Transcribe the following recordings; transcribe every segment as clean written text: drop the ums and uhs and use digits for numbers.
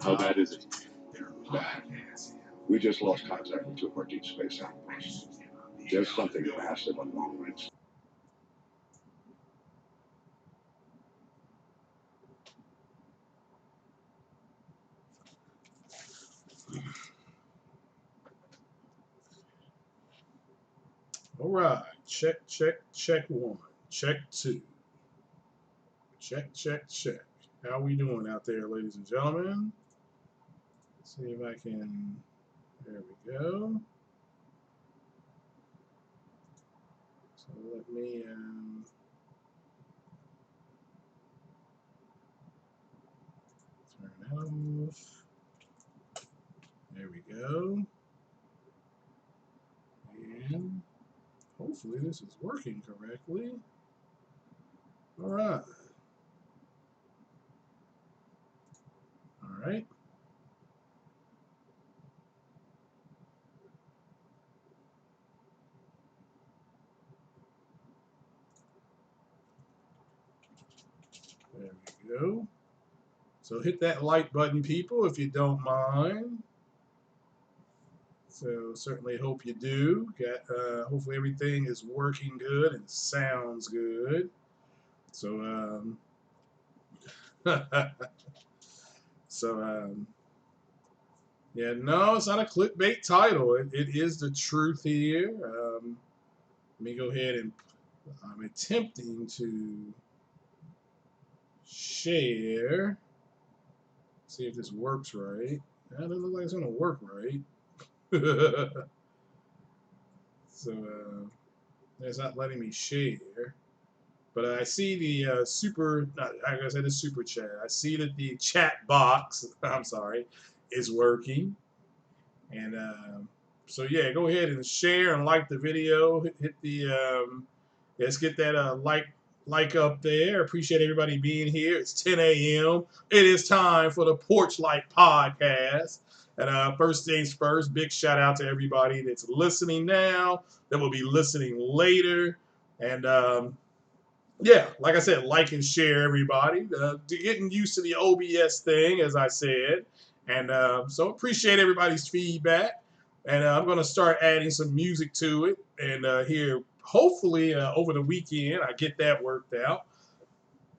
How bad is it? Bad. We just lost contact with two of our deep space outposts. There's something massive on long range. All right. Check, check, check one. Check two. Check, check, check. How we doing out there, ladies and gentlemen? Let's see if I can. There we go. So let me. Turn that off. There we go. And hopefully this is working correctly. All right. All right. There we go. So hit that like button, people, if you don't mind. So certainly hope you do. Hopefully everything is working good and sounds good. So yeah, no, it's not a clickbait title. It is the truth here. Let me go ahead and I'm attempting to share. See if this works right. That doesn't look like it's gonna work right. So it's not letting me share. But I see the I guess the super chat. I see that the chat box, I'm sorry, is working. And so yeah, go ahead and share and like the video. Hit the let's get that like up there. Appreciate everybody being here. It's 10 a.m. It is time for the Porch Light Podcast. And first things first, big shout out to everybody that's listening now, that will be listening later. And yeah, like I said, like and share, everybody. Getting used to the OBS thing, as I said. And so appreciate everybody's feedback. And I'm going to start adding some music to it. And here, hopefully, over the weekend, I get that worked out.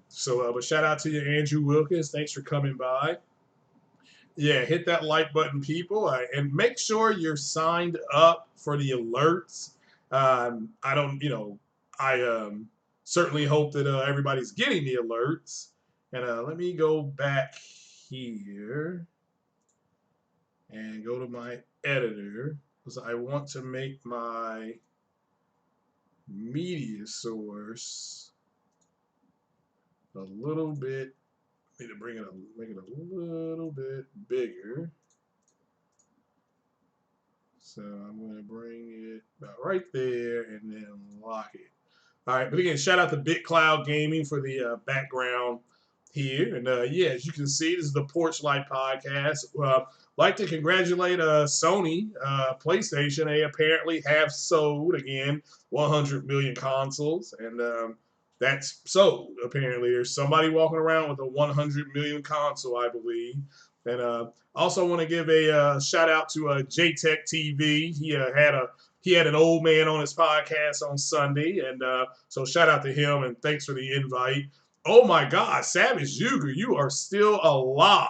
So, but shout out to you, Andrew Wilkins. Thanks for coming by. Yeah, hit that like button, people. And make sure you're signed up for the alerts. I don't, I certainly hope that everybody's getting the alerts. And let me go back here and go to my editor because I want to make my media source a little bit. Need to make it a little bit bigger. So I'm going to bring it about right there and then lock it. All right, but again, shout out to BitCloud Gaming for the background here. And yeah, as you can see, this is the Porch Light Podcast. Like to congratulate Sony, PlayStation. They apparently have sold, again, 100 million consoles. And that's sold, apparently. There's somebody walking around with a 100 million console, I believe. And also want to give a shout out to JTech TV. He had an old man on his podcast on Sunday, and so shout out to him and thanks for the invite. Oh my God, Savage Yuger, you are still alive.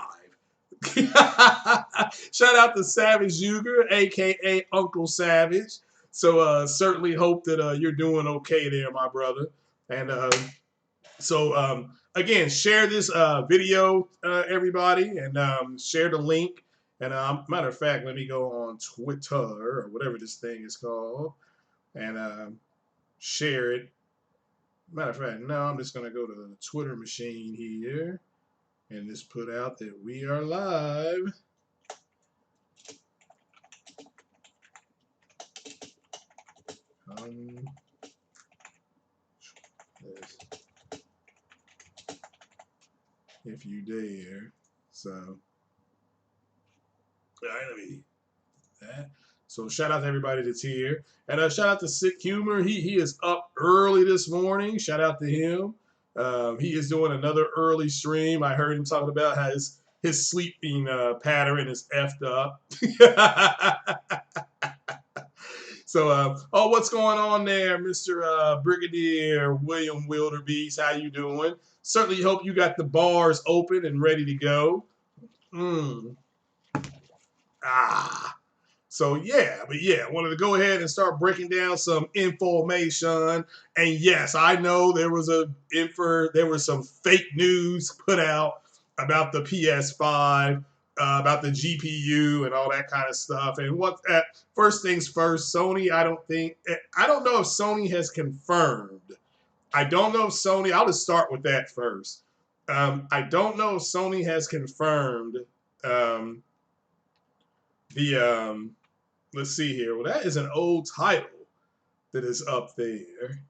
Shout out to Savage Yuger, aka Uncle Savage. So certainly hope that you're doing okay there, my brother. And so again, share this video, everybody, and share the link. And matter of fact, let me go on Twitter or whatever this thing is called and share it. Matter of fact, no, I'm just going to go to the Twitter machine here and just put out that we are live. If you dare. So, all right, let me that. So shout out to everybody that's here. And shout out to Sick Humor. He is up early this morning. Shout out to him. He is doing another early stream. I heard him talking about how his sleeping pattern is effed up. So, oh, what's going on there, Mr. Brigadier William Wilderbeest? How you doing? Certainly hope you got the bars open and ready to go. So yeah, wanted to go ahead and start breaking down some information. And yes, I know there was some fake news put out about the PS5, about the GPU and all that kind of stuff. And first things first, Sony, I don't know if Sony has confirmed. I don't know if Sony, I'll just start with that first. I don't know if Sony has confirmed let's see here. Well, that is an old title that is up there.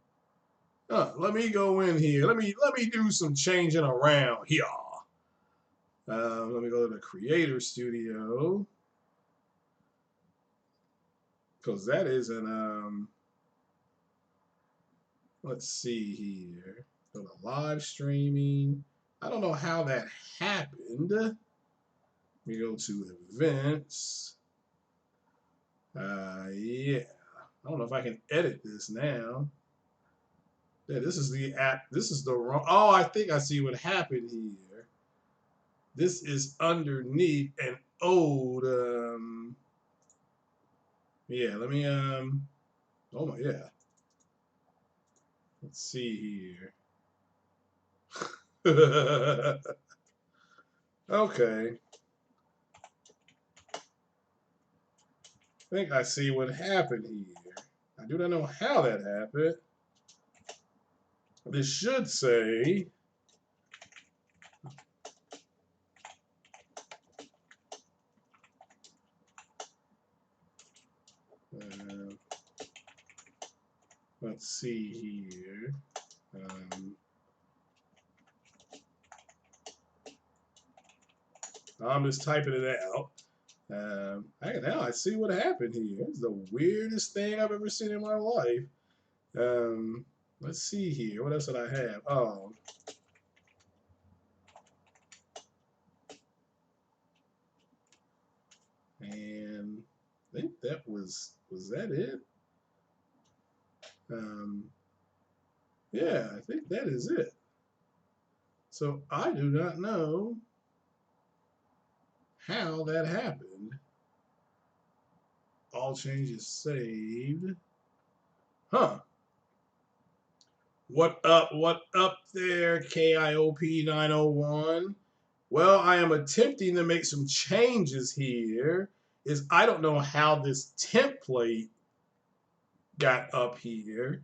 Let me go in here. Let me do some changing around here. Let me go to the Creator Studio, because that is an let's see here. Go to live streaming. I don't know how that happened. Let me go to events. Yeah. I don't know if I can edit this now. Yeah, this is the app. This is the wrong. Oh, I think I see what happened here. This is underneath an old. Yeah, let me. Oh my, yeah. Let's see here. Okay. I think I see what happened here. I do not know how that happened. This should say. Let's see here. I'm just typing it out. Now I see what happened here. It's the weirdest thing I've ever seen in my life. Let's see here. What else did I have? Oh. And I think that was that it? Yeah, I think that is it. So I do not know how that happened. All changes saved. Huh. What up there, KIOP 901? Well, I am attempting to make some changes here. I don't know how this template got up here.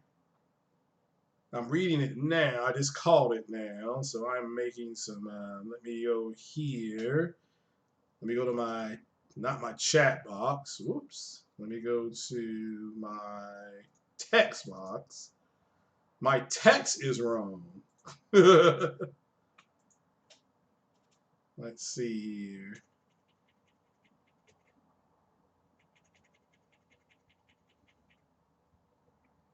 I'm reading it now. I just called it now. So I'm making some, let me go here. Let me go to not my chat box. Whoops. Let me go to my text box. My text is wrong. Let's see here.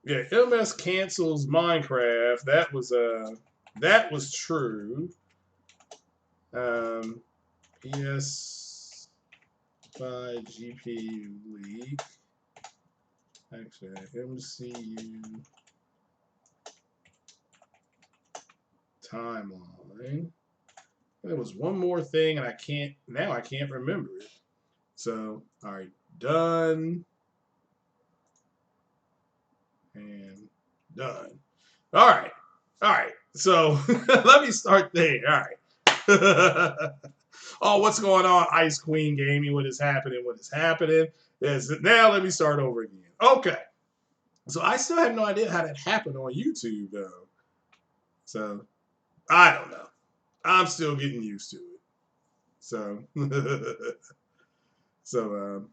Yeah, MS cancels Minecraft. That was true. PS5 GPU leak. Actually, MCU timeline. There was one more thing, and I can't remember it. So, all right, done. And done. All right. So let me start there. All right. Oh, what's going on, Ice Queen Gaming? What is happening? Now let me start over again. Okay. So I still have no idea how that happened on YouTube, though. So I don't know. I'm still getting used to it. So so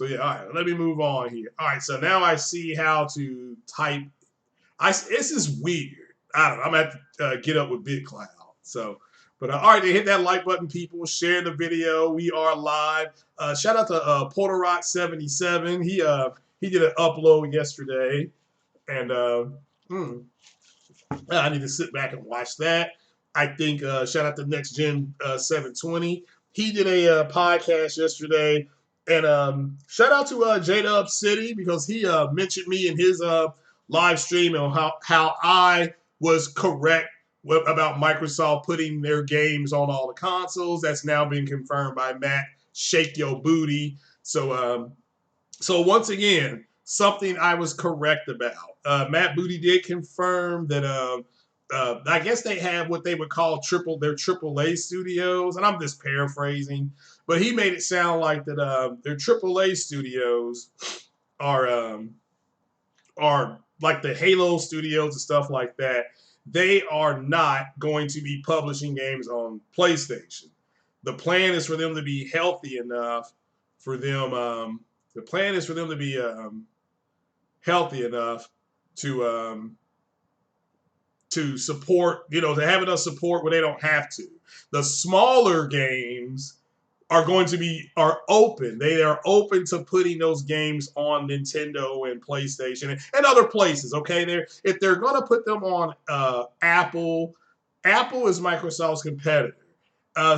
yeah, all right, let me move on here. All right, so now I see how to type. This is weird. I don't know. I'm going to have to get up with BitCloud. So, but all right, hit that like button, people. Share the video. We are live. Shout out to PorterRock77. He did an upload yesterday, and I need to sit back and watch that. I think shout out to Next Gen 720. he did a podcast yesterday. And shout out to J-Dub City because he mentioned me in his live stream on how I was correct about Microsoft putting their games on all the consoles. That's now been confirmed by Matt Shake Your Booty. So once again, something I was correct about. Matt Booty did confirm that I guess they have what they would call their AAA studios, and I'm just paraphrasing, but he made it sound like that their AAA studios are are like the Halo studios and stuff like that. They are not going to be publishing games on PlayStation. The plan is for them to be healthy enough for them. The plan is for them to be healthy enough to support, to have enough support where they don't have to. The smaller games are open. They are open to putting those games on Nintendo and PlayStation and other places. Okay, if they're going to put them on Apple is Microsoft's competitor.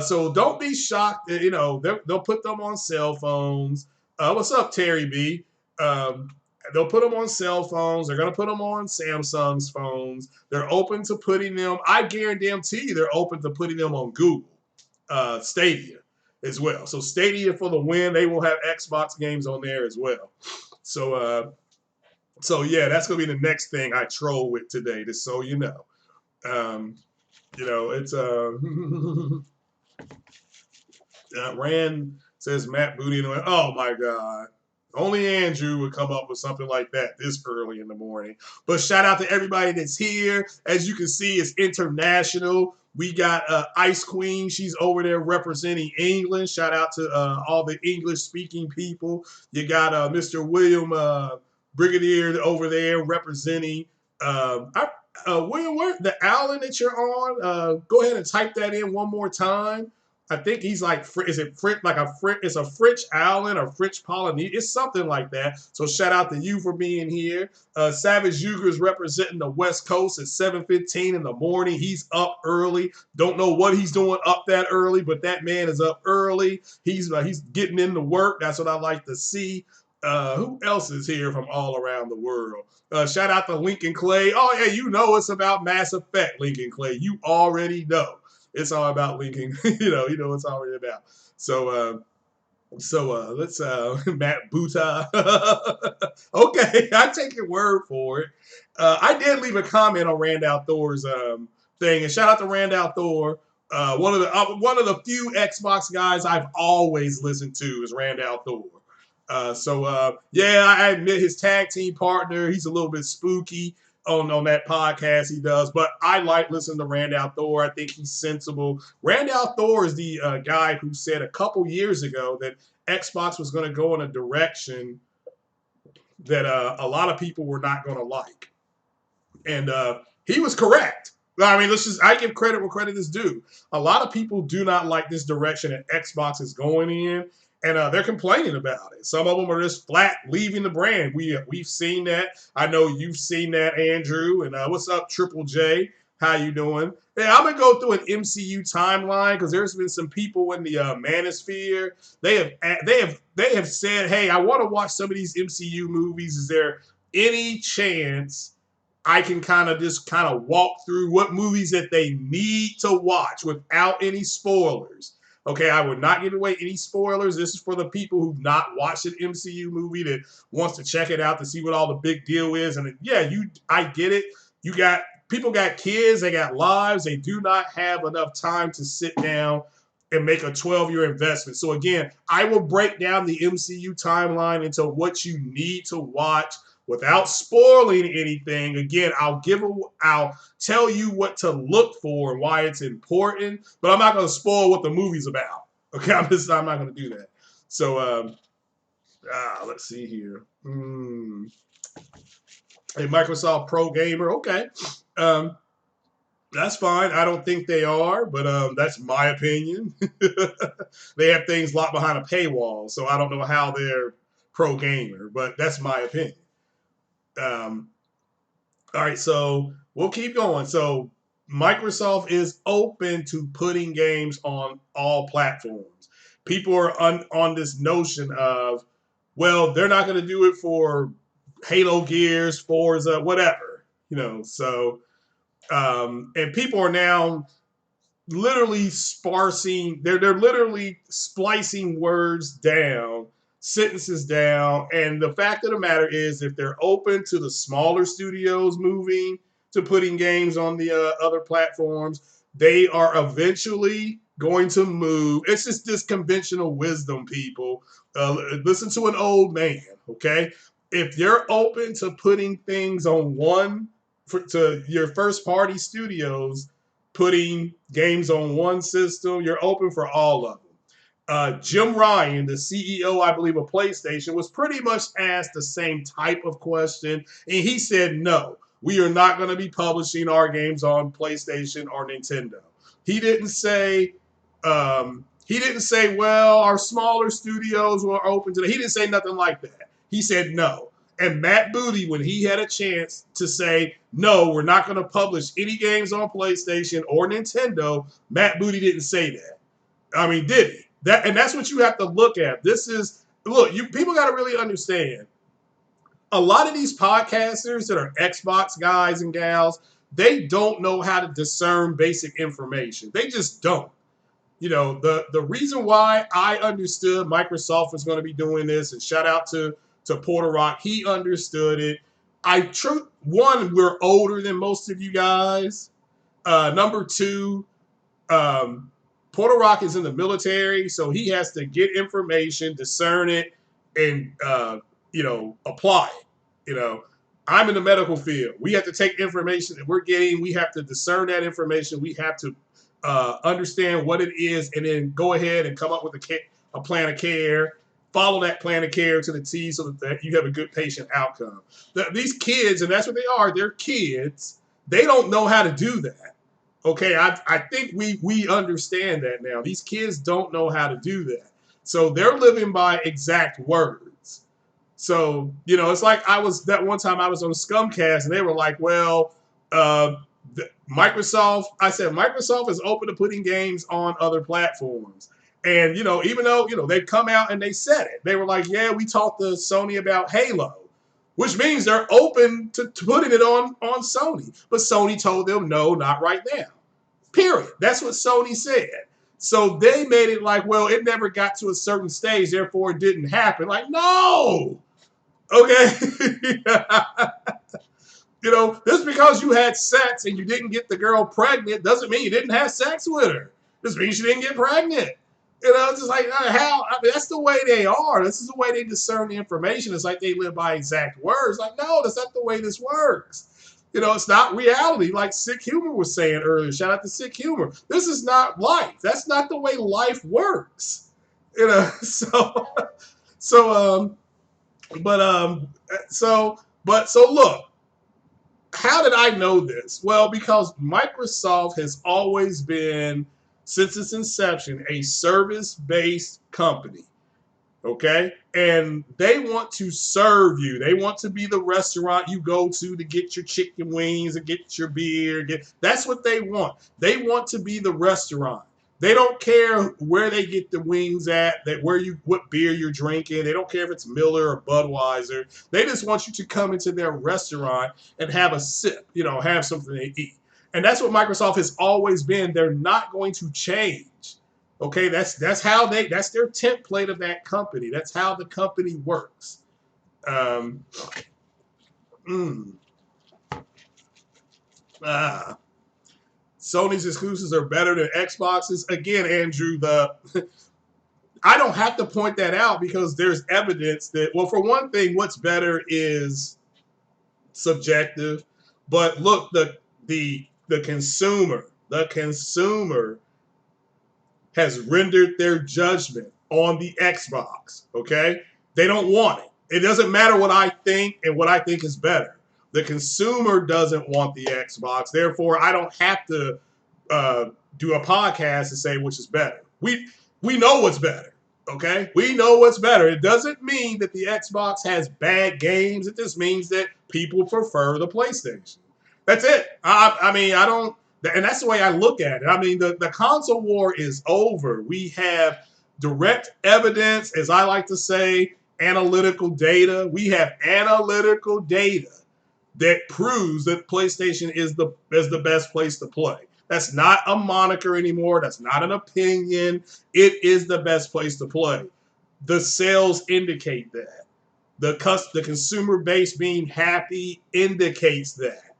So don't be shocked. They'll put them on cell phones. What's up, Terry B? Um, they'll put them on cell phones. They're going to put them on Samsung's phones. They're open to putting them. I guarantee you, they're open to putting them on Google Stadia as well. So Stadia for the win. They will have Xbox games on there as well. So yeah, that's gonna be the next thing I troll with today. Just so you know, it's Rand says Matt Booty and oh my God. Only Andrew would come up with something like that this early in the morning. But shout out to everybody that's here. As you can see, it's international. We got Ice Queen. She's over there representing England. Shout out to all the English-speaking people. You got Mr. William Brigadier over there representing. William, the island that you're on, go ahead and type that in one more time. I think he's like, is it French? It's a French island or French Polynesia. It's something like that. So shout out to you for being here. Savage Yuger is representing the West Coast at 7:15 in the morning. He's up early. Don't know what he's doing up that early, but that man is up early. He's getting into work. That's what I like to see. Who else is here from all around the world? Shout out to Lincoln Clay. Oh yeah, it's about Mass Effect, Lincoln Clay. You already know. It's all about Lincoln. you know it's already about. So let's Matt Buta. Okay, I take your word for it. I did leave a comment on Randall Thor's thing, and shout out to Randall Thor. One of the few Xbox guys I've always listened to is Randall Thor. I admit his tag team partner, he's a little bit spooky on that podcast he does, but I like listening to Randall Thor. I think he's sensible. Randall Thor is the guy who said a couple years ago that Xbox was going to go in a direction that a lot of people were not going to like. And he was correct. I mean, I give credit where credit is due. A lot of people do not like this direction that Xbox is going in. And they're complaining about it. Some of them are just flat leaving the brand. We've seen that. I know you've seen that, Andrew. And what's up, Triple J? How you doing? Yeah, I'm gonna go through an MCU timeline because there's been some people in the Manosphere. They have said, "Hey, I want to watch some of these MCU movies. Is there any chance I can kind of walk through what movies that they need to watch without any spoilers?" Okay, I would not give away any spoilers. This is for the people who've not watched an MCU movie that wants to check it out to see what all the big deal is. And I get it. People got kids, they got lives. They do not have enough time to sit down and make a 12-year investment. So again, I will break down the MCU timeline into what you need to watch without spoiling anything. Again, I'll tell you what to look for and why it's important, but I'm not going to spoil what the movie's about. Okay, I'm not going to do that. So, let's see here. A Microsoft Pro Gamer. Okay, that's fine. I don't think they are, but that's my opinion. They have things locked behind a paywall, so I don't know how they're pro gamer, but that's my opinion. All right, so we'll keep going. So Microsoft is open to putting games on all platforms. People are on this notion of, well, they're not going to do it for Halo Gears, Forza, whatever, So, and people are now literally sparsing. They're literally splicing words down, sentences down. And the fact of the matter is, if they're open to the smaller studios moving to putting games on the other platforms, they are eventually going to move. It's just this conventional wisdom, people. Listen to an old man, okay? If you're open to putting things on to your first party studios, putting games on one system, you're open for all of them. Jim Ryan, the CEO, I believe, of PlayStation, was pretty much asked the same type of question, and he said, no, we are not going to be publishing our games on PlayStation or Nintendo. He didn't say, well, our smaller studios were open to that. He didn't say nothing like that. He said no. And Matt Booty, when he had a chance to say, no, we're not going to publish any games on PlayStation or Nintendo, Matt Booty didn't say that. I mean, did he? And that's what you have to look at. People got to really understand. A lot of these podcasters that are Xbox guys and gals, they don't know how to discern basic information. They just don't. The reason why I understood Microsoft was going to be doing this, and shout out to Porter Rock, he understood it. One, we're older than most of you guys. Number two, Porter Rock is in the military, so he has to get information, discern it, and apply it. I'm in the medical field. We have to take information that we're getting. We have to discern that information. We have to understand what it is, and then go ahead and come up with a plan of care. Follow that plan of care to the T so that you have a good patient outcome. These kids, and that's what they are, they're kids. They don't know how to do that. Okay, I think we understand that now. These kids don't know how to do that. So they're living by exact words. So, it's like that one time I was on a Scumcast and they were like, well, Microsoft, I said, Microsoft is open to putting games on other platforms. And, even though, they've come out and they said it, they were like, yeah, we talked to Sony about Halo, which means they're open to putting it on Sony. But Sony told them, no, not right now. Period. That's what Sony said. So they made it like, well, it never got to a certain stage, therefore it didn't happen. Like, no. Okay. Just because you had sex and you didn't get the girl pregnant doesn't mean you didn't have sex with her. Just means you didn't get pregnant. It's just like, how? I mean, that's the way they are. This is the way they discern the information. It's like they live by exact words. Like, no, that's not the way this works. It's not reality. Like Sick Humor was saying earlier. Shout out to Sick Humor. This is not life. That's not the way life works. So look, how did I know this? Well, because Microsoft has always been, since its inception, a service-based company. Okay? And they want to serve you. They want to be the restaurant you go to get your chicken wings and get your beer. That's what they want. They want to be the restaurant. They don't care where they get the wings at, what beer you're drinking. They don't care if it's Miller or Budweiser. They just want you to come into their restaurant and have a sip, have something to eat. And that's what Microsoft has always been. They're not going to change. Okay, that's their template of that company. That's how the company works. Sony's exclusives are better than Xbox's. Again, Andrew, I don't have to point that out because there's evidence that, well, for one thing, what's better is subjective. But look, the consumer has rendered their judgment on the Xbox, okay? They don't want it. It doesn't matter what I think and what I think is better. The consumer doesn't want the Xbox. Therefore, I don't have to do a podcast and say which is better. We know what's better, okay? We know what's better. It doesn't mean that the Xbox has bad games. It just means that people prefer the PlayStation. That's it. I don't... And that's the way I look at it. I mean, the console war is over. We have direct evidence, as I like to say, analytical data. We have analytical data that proves that PlayStation is the best place to play. That's not a moniker anymore. That's not an opinion. It is the best place to play. The sales indicate that. The consumer base being happy indicates that.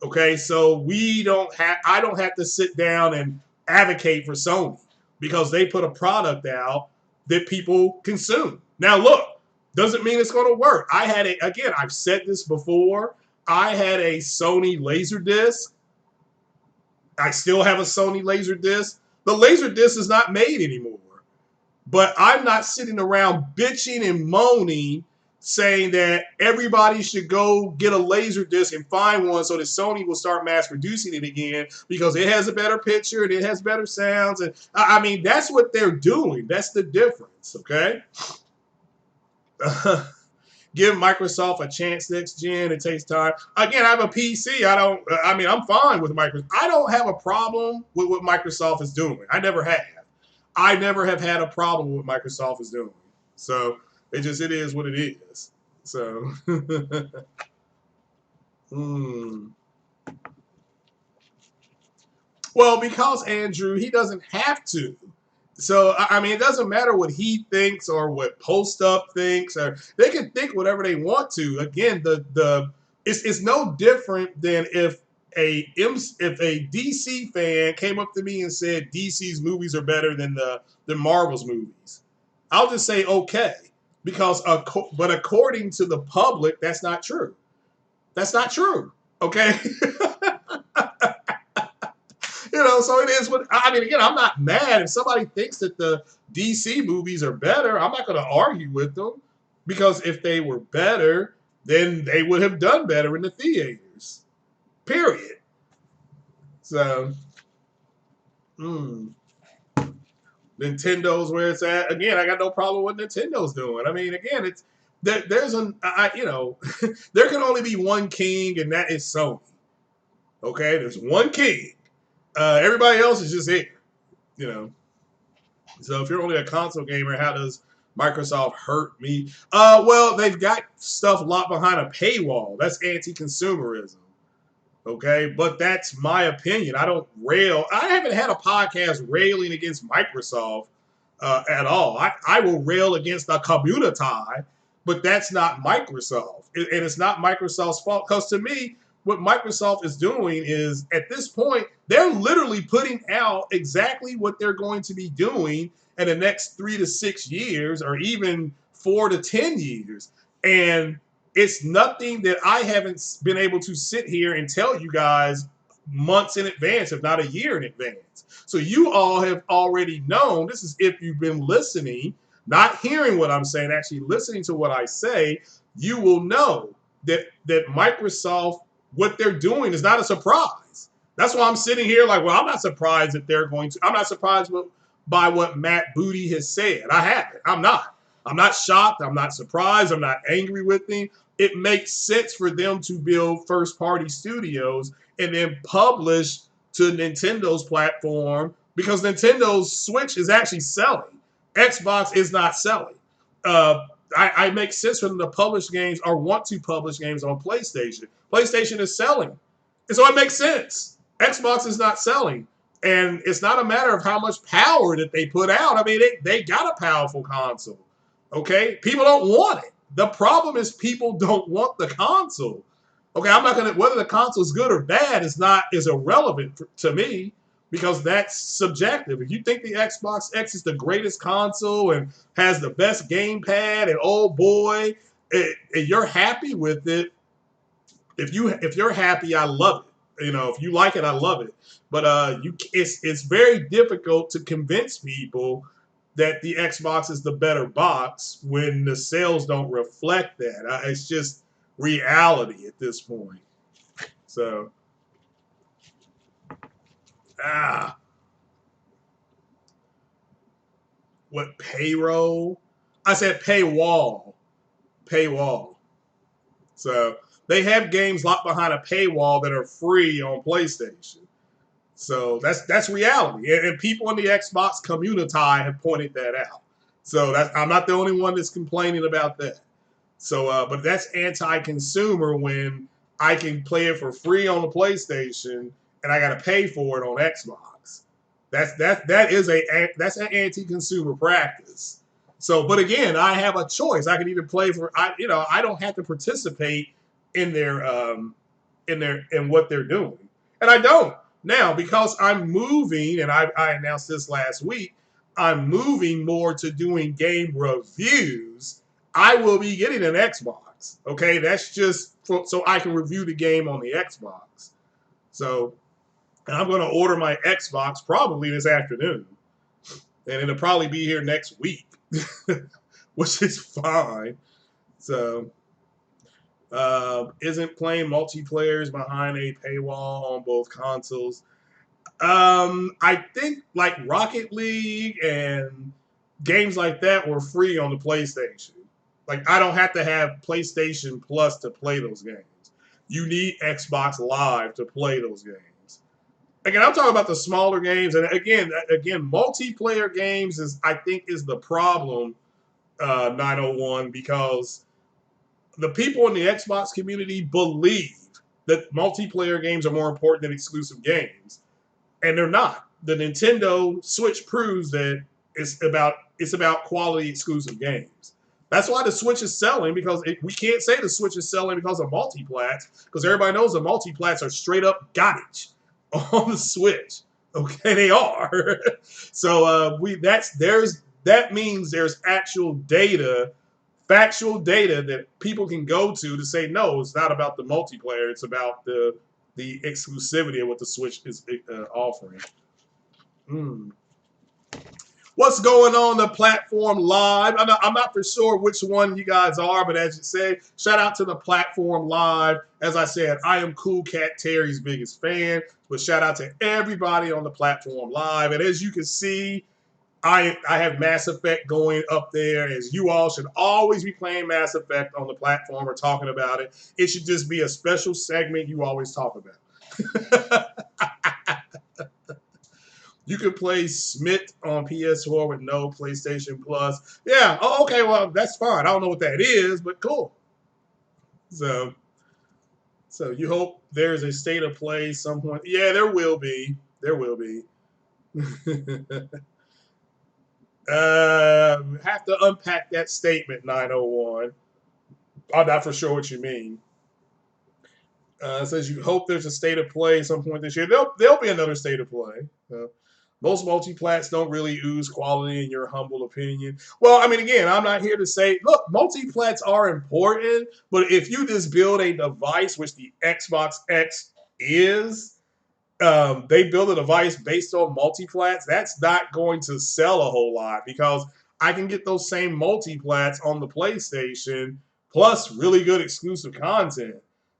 Okay, so I don't have to sit down and advocate for Sony because they put a product out that people consume. Now look, doesn't mean it's going to work. I've said this before. I had a Sony Laserdisc. I still have a Sony Laserdisc. The Laserdisc is not made anymore. But I'm not sitting around bitching and moaning saying that everybody should go get a Laserdisc and find one so that Sony will start mass producing it again because it has a better picture and it has better sounds. And I mean, that's what they're doing. That's the difference, okay? Give Microsoft a chance next gen. It takes time. Again, I have a PC. I'm fine with Microsoft. I don't have a problem with what Microsoft is doing. I never have. I never have had a problem with what Microsoft is doing. So it is what it is. So Well, because Andrew, he doesn't have to. So I mean, it doesn't matter what he thinks or what Post Up thinks, or they can think whatever they want to. Again, it's no different than if a DC fan came up to me and said DC's movies are better than the Marvel's movies. I'll just say okay, because but according to the public, that's not true. That's not true. Okay. So it is what I mean. Again, I'm not mad if somebody thinks that the DC movies are better. I'm not going to argue with them because if they were better, then they would have done better in the theaters. Period. So, Nintendo's where it's at. Again, I got no problem with what Nintendo's doing. I mean, again, it's there's there can only be one king, and that is Sony. Okay, there's one king. Everybody else is just here, So if you're only a console gamer, how does Microsoft hurt me? Well, they've got stuff locked behind a paywall. That's anti-consumerism. Okay, but that's my opinion. I don't rail. I haven't had a podcast railing against Microsoft at all. I will rail against the community, but that's not Microsoft. And it's not Microsoft's fault because to me, what Microsoft is doing is, at this point, they're literally putting out exactly what they're going to be doing in the next 3 to 6 years, or even 4 to 10 years. And it's nothing that I haven't been able to sit here and tell you guys months in advance, if not a year in advance. So you all have already known. This is if you've been listening, not hearing what I'm saying, actually listening to what I say, you will know that Microsoft, what they're doing is not a surprise. That's why I'm sitting here like, well, I'm not surprised that they're going to. I'm not surprised by what Matt Booty has said. I haven't. I'm not. I'm not shocked. I'm not surprised. I'm not angry with him. It makes sense for them to build first-party studios and then publish to Nintendo's platform because Nintendo's Switch is actually selling. Xbox is not selling. I make sense for them to publish games or want to publish games on PlayStation. PlayStation is selling. And so it makes sense. Xbox is not selling. And it's not a matter of how much power that they put out. I mean, they got a powerful console. Okay? People don't want it. The problem is people don't want the console. Okay, I'm not going to, whether the console is good or bad is irrelevant to me because that's subjective. If you think the Xbox X is the greatest console and has the best gamepad and oh boy, and you're happy with it, if you're happy, I love it. If you like it, I love it. But it's very difficult to convince people that the Xbox is the better box when the sales don't reflect that. It's just reality at this point. So, what payroll? I said paywall. Paywall. So they have games locked behind a paywall that are free on PlayStation. So that's reality, and people in the Xbox community have pointed that out. So I'm not the only one that's complaining about that. So, but that's anti-consumer when I can play it for free on the PlayStation and I got to pay for it on Xbox. That's an anti-consumer practice. So, but again, I have a choice. I can either play for I don't have to participate in in what they're doing, and I don't now because I'm moving, and I announced this last week. I'm moving more to doing game reviews. I will be getting an Xbox. Okay, that's just so I can review the game on the Xbox. So, and I'm going to order my Xbox probably this afternoon, and it'll probably be here next week, which is fine. So, isn't playing multiplayers behind a paywall on both consoles. I think like Rocket League and games like that were free on the PlayStation. Like I don't have to have PlayStation Plus to play those games. You need Xbox Live to play those games. Again, I'm talking about the smaller games, and again, multiplayer games is I think is the problem. 901 because the people in the Xbox community believe that multiplayer games are more important than exclusive games, and they're not. The Nintendo Switch proves that it's about quality exclusive games. That's why the Switch is selling because we can't say the Switch is selling because of multiplats because everybody knows the multiplats are straight up garbage on the Switch. Okay, they are. So that means there's actual data, factual data that people can go to say no, it's not about the multiplayer. It's about the exclusivity of what the Switch is offering. Mm. What's going on the platform live? I'm not for sure which one you guys are, but as you say, shout out to the platform live. As I said, I am Cool Cat Terry's biggest fan, but shout out to everybody on the platform live. And as you can see, I have Mass Effect going up there, as you all should always be playing Mass Effect on the platform or talking about it. It should just be a special segment you always talk about. You can play Smith on PS4 with no PlayStation Plus. Yeah. Oh, okay. Well, that's fine. I don't know what that is, but cool. So you hope there's a state of play some point. Yeah, there will be. There will be. Have to unpack that statement, 901. I'm not for sure what you mean. It says you hope there's a state of play some point this year. There'll be another state of play. Most multiplats don't really ooze quality in your humble opinion. Well, I mean, again, I'm not here to say, look, multiplats are important, but if you just build a device, which the Xbox X is, they build a device based on multiplats, that's not going to sell a whole lot because I can get those same multiplats on the PlayStation plus really good exclusive content.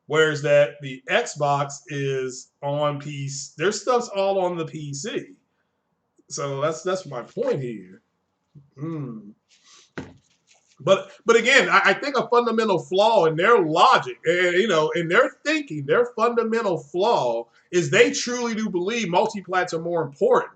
Whereas that the Xbox is on PC, their stuff's all on the PC. So that's my point here. Mm. But again, I think a fundamental flaw in their logic, and in their thinking, their fundamental flaw is they truly do believe multiplats are more important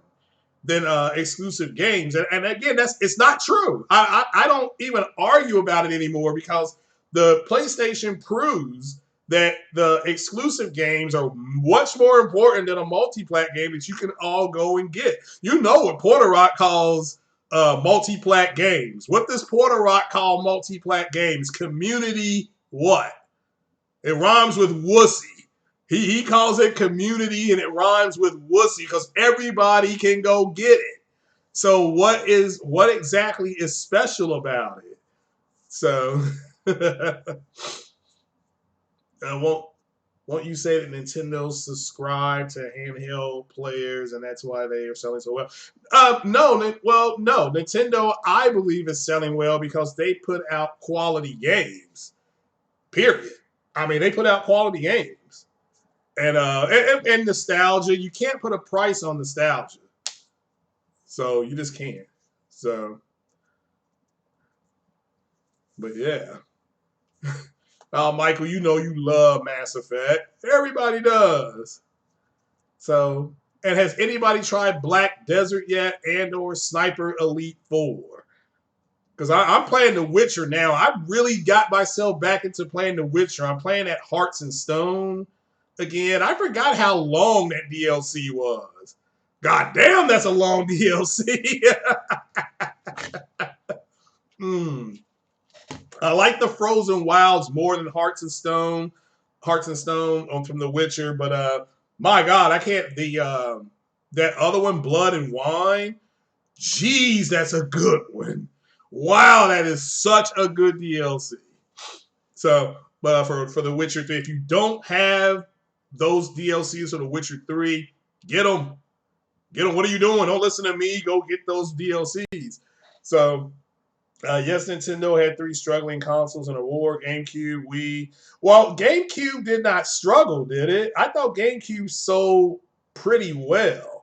than exclusive games. And again, it's not true. I don't even argue about it anymore because the PlayStation proves that the exclusive games are much more important than a multiplat game that you can all go and get. You know what Porter Rock calls multiplat games. What does Porter Rock call multiplat games? Community what? It rhymes with wussy. He calls it community and it rhymes with wussy because everybody can go get it. So what exactly is special about it? So won't you say that Nintendo subscribed to handheld players and that's why they are selling so well? No. Nintendo, I believe, is selling well because they put out quality games. Period. I mean, they put out quality games. And nostalgia, you can't put a price on nostalgia. So you just can't. So, but yeah. Michael, you know you love Mass Effect. Everybody does. So And has anybody tried Black Desert yet and or Sniper Elite 4? Because I'm playing The Witcher now. I really got myself back into playing The Witcher. I'm playing at Hearts and Stone again. I forgot how long that DLC was. God damn, that's a long DLC. I like the Frozen Wilds more than Hearts and Stone. Hearts and Stone from The Witcher, but my God, I can't. That other one, Blood and Wine. Jeez, that's a good one. Wow, that is such a good DLC. So, but for The Witcher 3, if you don't have those DLCs for The Witcher 3, get them. Get them. What are you doing? Don't listen to me. Go get those DLCs. So, yes, Nintendo had 3 struggling consoles in a war: GameCube, Wii. Well, GameCube did not struggle, did it? I thought GameCube sold pretty well.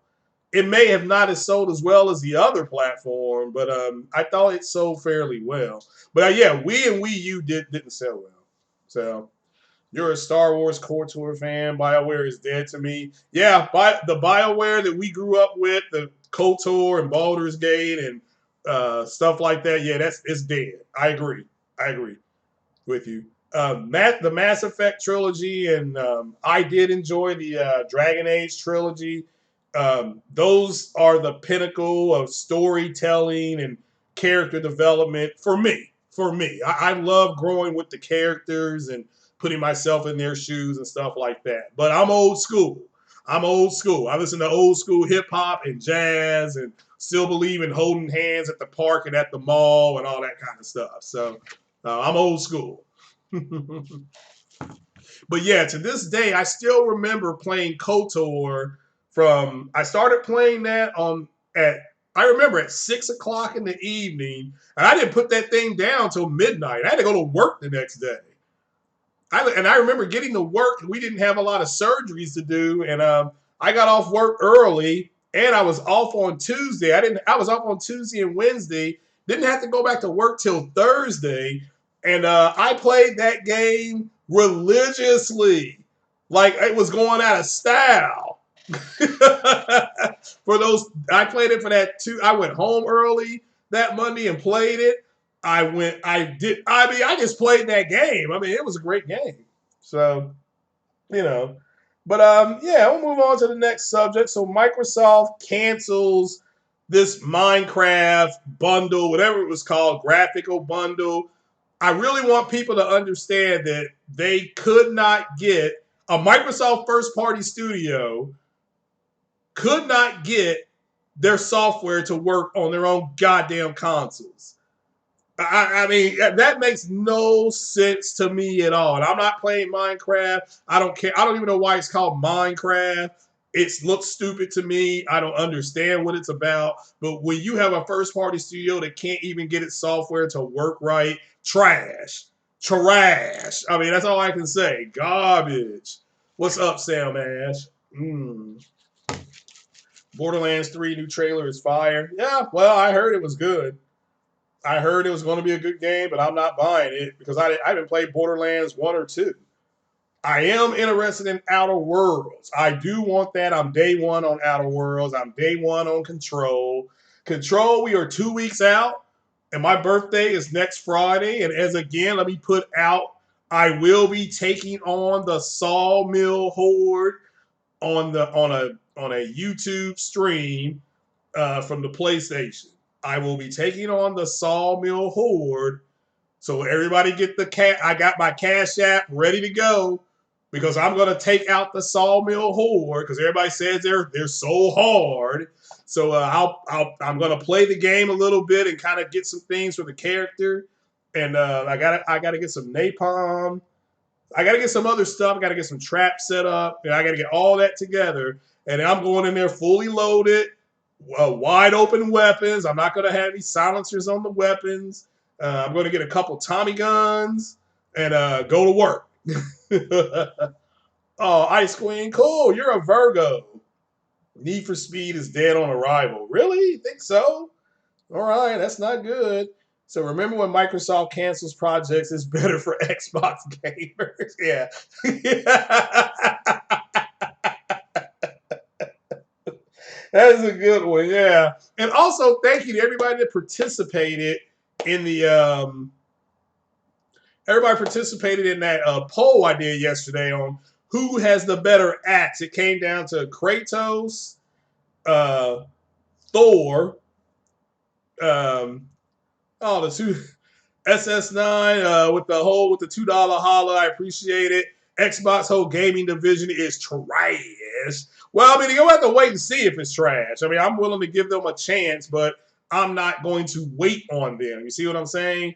It may have not as sold as well as the other platform, but I thought it sold fairly well. But yeah, Wii and Wii U didn't sell well. So you're a Star Wars KOTOR fan. BioWare is dead to me. Yeah, the BioWare that we grew up with, the KOTOR and Baldur's Gate and stuff like that. Yeah, it's dead. I agree with you. The Mass Effect trilogy, and I did enjoy the Dragon Age trilogy. Those are the pinnacle of storytelling and character development for me. I love growing with the characters and putting myself in their shoes and stuff like that. But I'm old school. I listen to old school hip hop and jazz, and still believe in holding hands at the park and at the mall and all that kind of stuff. So I'm old school. But yeah, to this day, I still remember playing KOTOR I started playing that I remember at 6 o'clock in the evening, and I didn't put that thing down till midnight. I had to go to work the next day. I remember getting to work, and we didn't have a lot of surgeries to do, and I got off work early, and I was off on Tuesday. I was off on Tuesday and Wednesday. Didn't have to go back to work till Thursday, and I played that game religiously, like it was going out of style. I played it for that too. I went home early that Monday and played it. I just played that game. I mean, it was a great game. So, you know. But yeah, we'll move on to the next subject. So Microsoft cancels this Minecraft bundle, whatever it was called, graphical bundle. I really want people to understand that they could not get a Microsoft first party studio could not get their software to work on their own goddamn consoles. I mean, that makes no sense to me at all. And I'm not playing Minecraft. I don't care. I don't even know why it's called Minecraft. It looks stupid to me. I don't understand what it's about. But when you have a first-party studio that can't even get its software to work right, trash. Trash. I mean, that's all I can say. Garbage. What's up, Sam Ash? Borderlands 3 new trailer is fire. Yeah, well, I heard it was good. I heard it was going to be a good game, but I'm not buying it because I haven't played Borderlands 1 or 2. I am interested in Outer Worlds. I do want that. I'm day one on Outer Worlds. I'm day one on Control. Control, we are 2 weeks out, and my birthday is next Friday. And as again, let me put out, I will be taking on the Sawmill Horde on a YouTube stream from the PlayStation. I will be taking on the Sawmill Horde. So everybody get I got my Cash App ready to go because I'm going to take out the Sawmill Horde because everybody says they're so hard. So I'm going to play the game a little bit and kind of get some things for the character. And I gotta get some napalm. I got to get some other stuff. I got to get some traps set up. And I got to get all that together. And I'm going in there fully loaded, wide open weapons. I'm not going to have any silencers on the weapons. I'm going to get a couple Tommy guns and go to work. Oh, Ice Queen, cool. You're a Virgo. Need for Speed is dead on arrival. Really? You think so? All right, that's not good. So remember when Microsoft cancels projects, it's better for Xbox gamers. Yeah. That is a good one, yeah. And also, thank you to everybody that participated in the poll I did yesterday on who has the better axe. It came down to Kratos, Thor, the two SS9 with the $2 holla. I appreciate it. Xbox whole gaming division is trash. Well, I mean, you'll have to wait and see if it's trash. I mean, I'm willing to give them a chance, but I'm not going to wait on them. You see what I'm saying?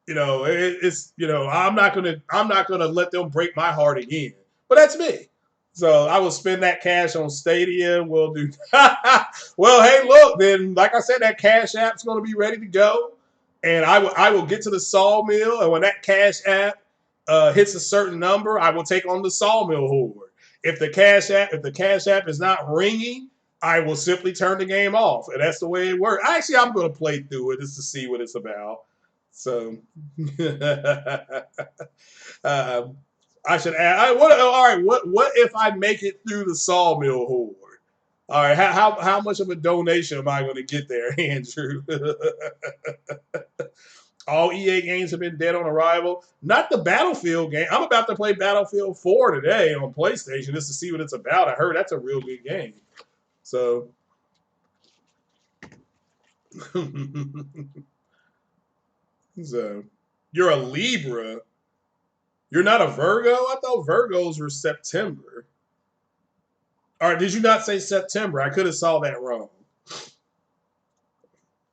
It's I'm not gonna let them break my heart again. But that's me. So I will spend that cash on Stadia. We'll do. Well, hey, look, then like I said, that Cash App's gonna be ready to go, and I will get to the Sawmill, and when that Cash App hits a certain number, I will take on the Sawmill horde. If the Cash App is not ringing, I will simply turn the game off, and that's the way it works. Actually, I'm gonna play through it just to see what it's about. So I should add. All right. What if I make it through the Sawmill horde? All right. How much of a donation am I going to get there, Andrew? All EA games have been dead on arrival. Not the Battlefield game. I'm about to play Battlefield 4 today on PlayStation just to see what it's about. I heard that's a real good game. So. So, you're a Libra. You're not a Virgo? I thought Virgos were September. All right, did you not say September? I could have saw that wrong.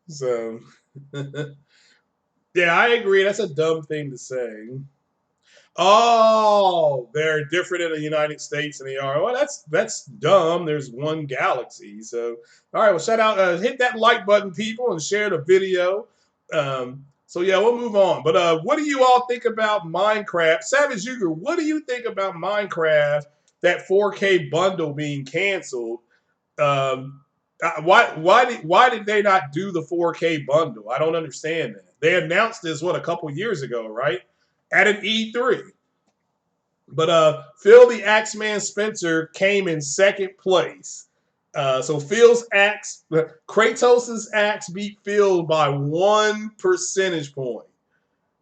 So, yeah, I agree. That's a dumb thing to say. Oh, they're different in the United States than they are. Well, that's dumb. There's one galaxy. So, all right. Well, shout out, hit that like button, people, and share the video. So yeah, we'll move on. But what do you all think about Minecraft? Savage Uger, what do you think about Minecraft? That 4K bundle being canceled. Why did they not do the 4K bundle? I don't understand that. They announced this a couple years ago, right? At an E3. But Phil the Axeman Spencer came in second place. So Phil's axe, Kratos' axe beat Phil by 1 percentage point.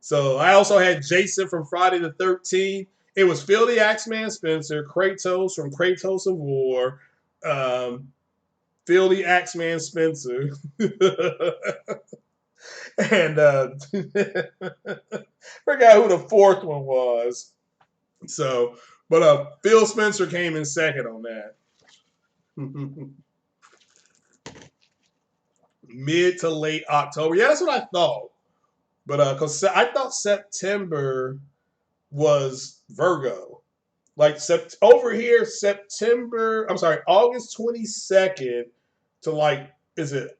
So I also had Jason from Friday the 13th. It was Phil the Axeman Spencer, Kratos from Kratos of War, Phil the Axeman Spencer, and forgot who the fourth one was. So, but Phil Spencer came in second on that. Mid to late October. Yeah, that's what I thought. But because I thought September was Virgo. Like over here, September. I'm sorry, August 22nd to is it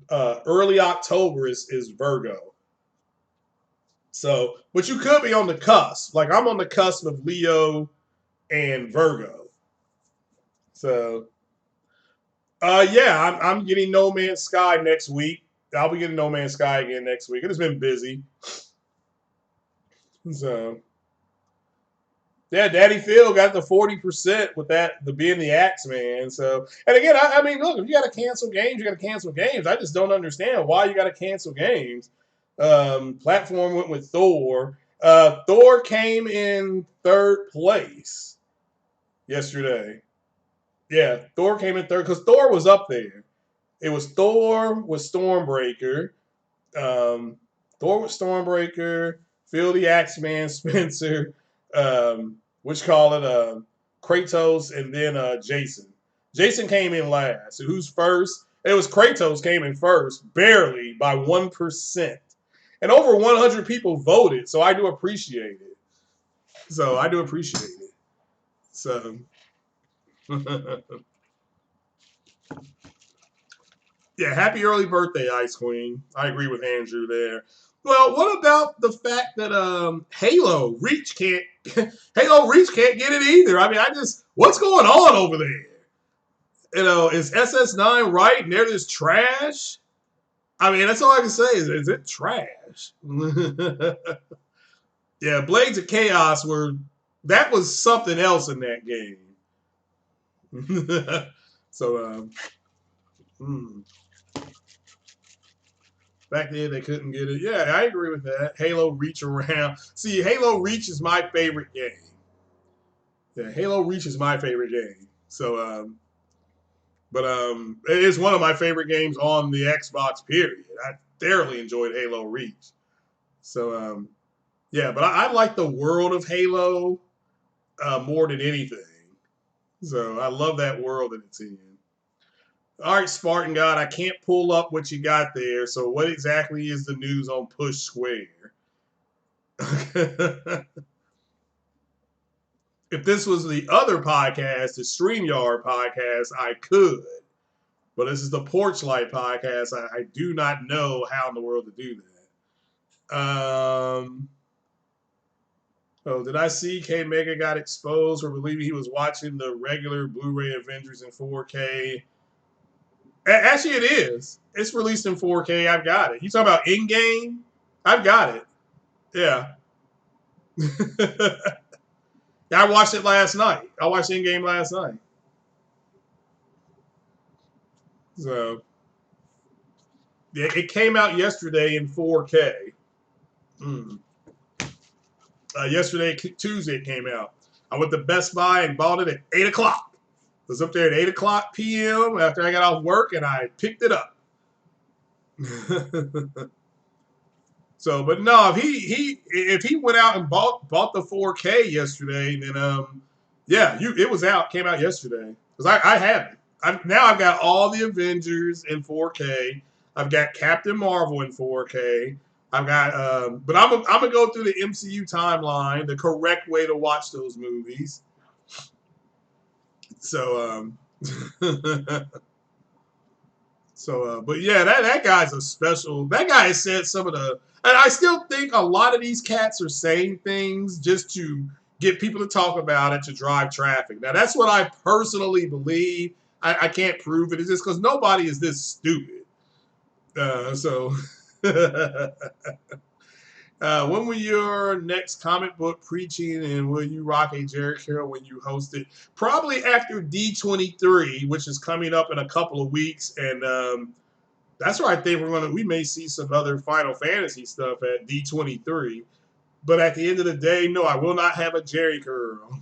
early October is Virgo. So, but you could be on the cusp. Like I'm on the cusp of Leo and Virgo. So, yeah, I'm getting No Man's Sky next week. I'll be getting No Man's Sky again next week. It has been busy. So, yeah, Daddy Phil got the 40% with the being the axe man. So, and again, I mean, look, if you got to cancel games, you got to cancel games. I just don't understand why you got to cancel games. Platform went with Thor. Thor came in third place yesterday. Yeah, Thor came in third because Thor was up there. It was Thor with Stormbreaker. Thor with Stormbreaker, Phil the Axeman, Spencer, Kratos, and then Jason. Jason came in last. So who's first? It was Kratos came in first, barely by 1%. And over 100 people voted, so I do appreciate it. So, yeah, happy early birthday, Ice Queen. I agree with Andrew there. Well, what about the fact that Halo Reach can't get it either? I mean, what's going on over there? Is SS9 right and they're just trash? I mean, that's all I can say is it trash? Yeah, Blades of Chaos that was something else in that game. So, back then they couldn't get it. Yeah, I agree with that. Halo Reach around. See, Halo Reach is my favorite game. Yeah, Halo Reach is my favorite game. So, but it is one of my favorite games on the Xbox. Period. I thoroughly enjoyed Halo Reach. So, yeah, but I like the world of Halo more than anything. So I love that world that it's in. All right, Spartan God, I can't pull up what you got there. So what exactly is the news on Push Square? If this was the other podcast, the StreamYard podcast, I could. But this is the Porchlight podcast. I do not know how in the world to do that. Oh, did I see K Mega got exposed for believing he was watching the regular Blu-ray Avengers in 4K? Actually, it is. It's released in 4K. I've got it. You talking about in-game? I've got it. Yeah. I watched it last night. I watched in-game last night. So, yeah, it came out yesterday in 4K. Yesterday, Tuesday, it came out. I went to Best Buy and bought it at 8 o'clock. I was up there at 8 o'clock p.m. after I got off work, and I picked it up. So, but no, if he went out and bought the 4K yesterday, then yeah, it was out, came out yesterday because I have it. I've got all the Avengers in 4K. I've got Captain Marvel in 4K. I've got, but I'm gonna go through the MCU timeline, the correct way to watch those movies. So, but yeah, that guy's a special. That guy said some of the, and I still think a lot of these cats are saying things just to get people to talk about it to drive traffic. Now that's what I personally believe. I can't prove it. It's just because nobody is this stupid. So. When will your next comic book preaching, and will you rock a Jerry Carroll when you host it? Probably after D23, which is coming up in a couple of weeks, and that's where I think we may see some other Final Fantasy stuff at D23. But at the end of the day, no, I will not have a Jerry Curl.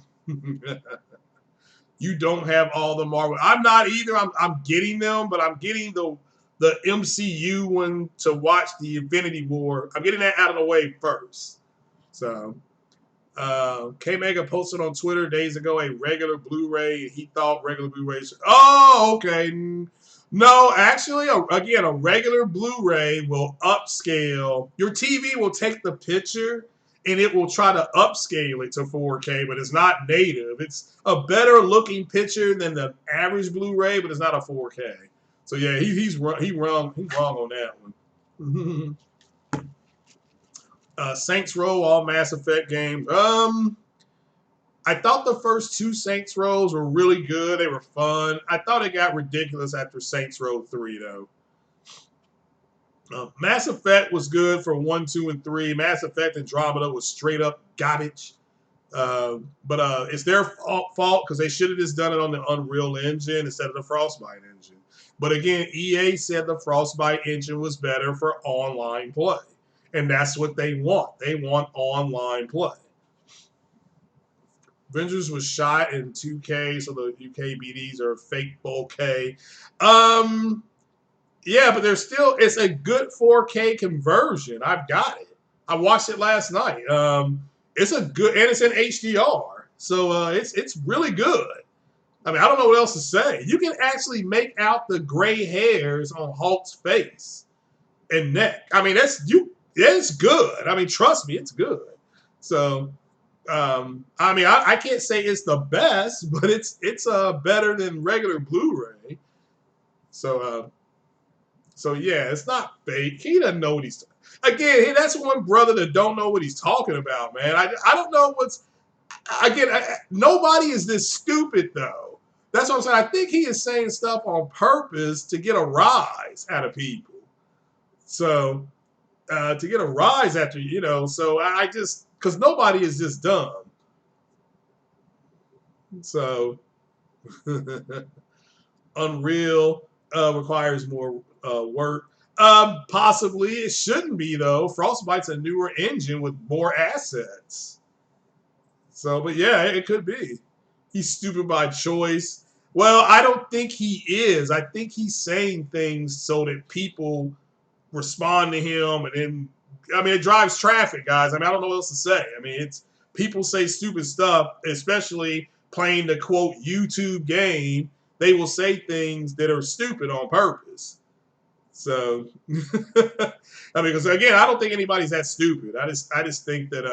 You don't have all the Marvel. I'm not either. I'm getting them, but I'm getting the MCU one to watch the Infinity War. I'm getting that out of the way first. So K Mega posted on Twitter days ago a regular Blu-ray. He thought regular Blu-rays. Oh, okay. No, actually, again, a regular Blu-ray will upscale. Your TV will take the picture and it will try to upscale it to 4K, but it's not native. It's a better looking picture than the average Blu-ray, but it's not a 4K. So yeah, he's wrong on that one. Saints Row, all Mass Effect games. I thought the first two Saints Rows were really good. They were fun. I thought it got ridiculous after Saints Row 3, though. Mass Effect was good for 1, 2, and 3. Mass Effect Andromeda was straight up garbage. But it's their fault because they should have just done it on the Unreal Engine instead of the Frostbite engine. But again, EA said the Frostbite engine was better for online play. And that's what they want. They want online play. Avengers was shot in 2K, so the UK BDs are fake 4K. Yeah, but it's a good 4K conversion. I've got it. I watched it last night. It's a good, and it's in HDR, so it's really good. I mean, I don't know what else to say. You can actually make out the gray hairs on Hulk's face and neck. I mean, it's good. I mean, trust me, it's good. So. I mean, I can't say it's the best, but it's better than regular Blu-ray. So yeah, it's not fake. He doesn't know what he's. Again, that's one brother that don't know what he's talking about, man. I don't know what's. Again, nobody is this stupid though. That's what I'm saying. I think he is saying stuff on purpose to get a rise out of people. So to get a rise after so I just. Because nobody is this dumb. So, Unreal requires more work. Possibly it shouldn't be though. Frostbite's a newer engine with more assets. So, but yeah, it could be. He's stupid by choice. Well, I don't think he is. I think he's saying things so that people respond to him, and then I mean it drives traffic, guys. I mean I don't know what else to say. I mean it's people say stupid stuff, especially playing the quote YouTube game. They will say things that are stupid on purpose. So I mean, because again, I don't think anybody's that stupid. I just think that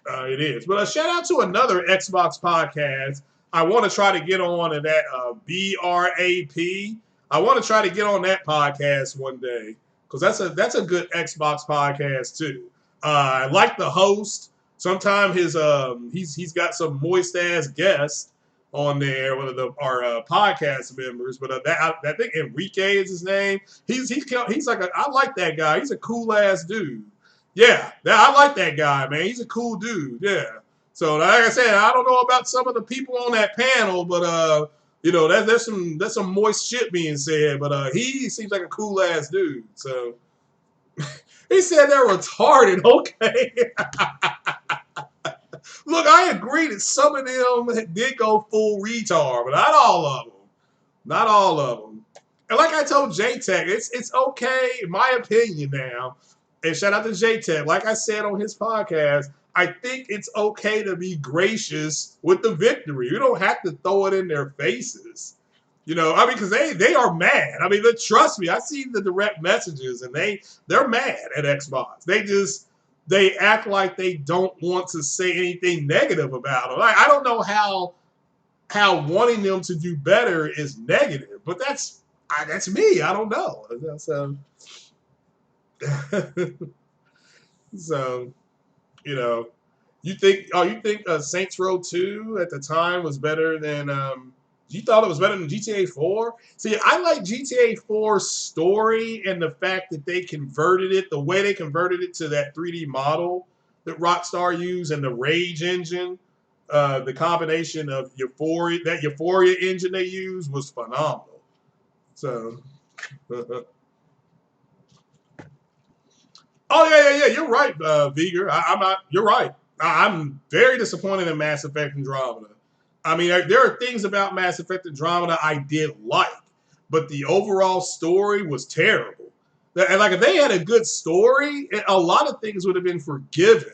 it is. But a shout out to another Xbox podcast. I want to try to get on to that BRAP. I want to try to get on that podcast one day because that's a good Xbox podcast too. I like the host. Sometimes he's got some moist ass guests on there, one of our podcast members. But I think Enrique is his name. He's like I like that guy. He's a cool ass dude. Yeah, I like that guy, man. He's a cool dude. Yeah. So like I said, I don't know about some of the people on that panel, but there's some moist shit being said. But he seems like a cool ass dude. So he said they're retarded. Okay. Look, I agree that some of them did go full retard, but not all of them. Not all of them. And like I told J-Tech, it's okay, in my opinion now. And shout out to J-Tech. Like I said on his podcast, I think it's okay to be gracious with the victory. You don't have to throw it in their faces. I mean, because they are mad. I mean, trust me, I see the direct messages, and they're mad at Xbox. They act like they don't want to say anything negative about them. I don't know how wanting them to do better is negative, but that's me. I don't know. So you think Saints Row 2 at the time was better than you thought it was better than GTA 4? See, I like GTA 4's story and the fact that they converted it, the way they converted it to that 3D model that Rockstar used and the Rage engine, the combination of Euphoria engine they used was phenomenal. So oh yeah. You're right, Viger. I'm not. You're right. I'm very disappointed in Mass Effect Andromeda. I mean, there are things about Mass Effect Andromeda I did like, but the overall story was terrible. And like if they had a good story, a lot of things would have been forgiven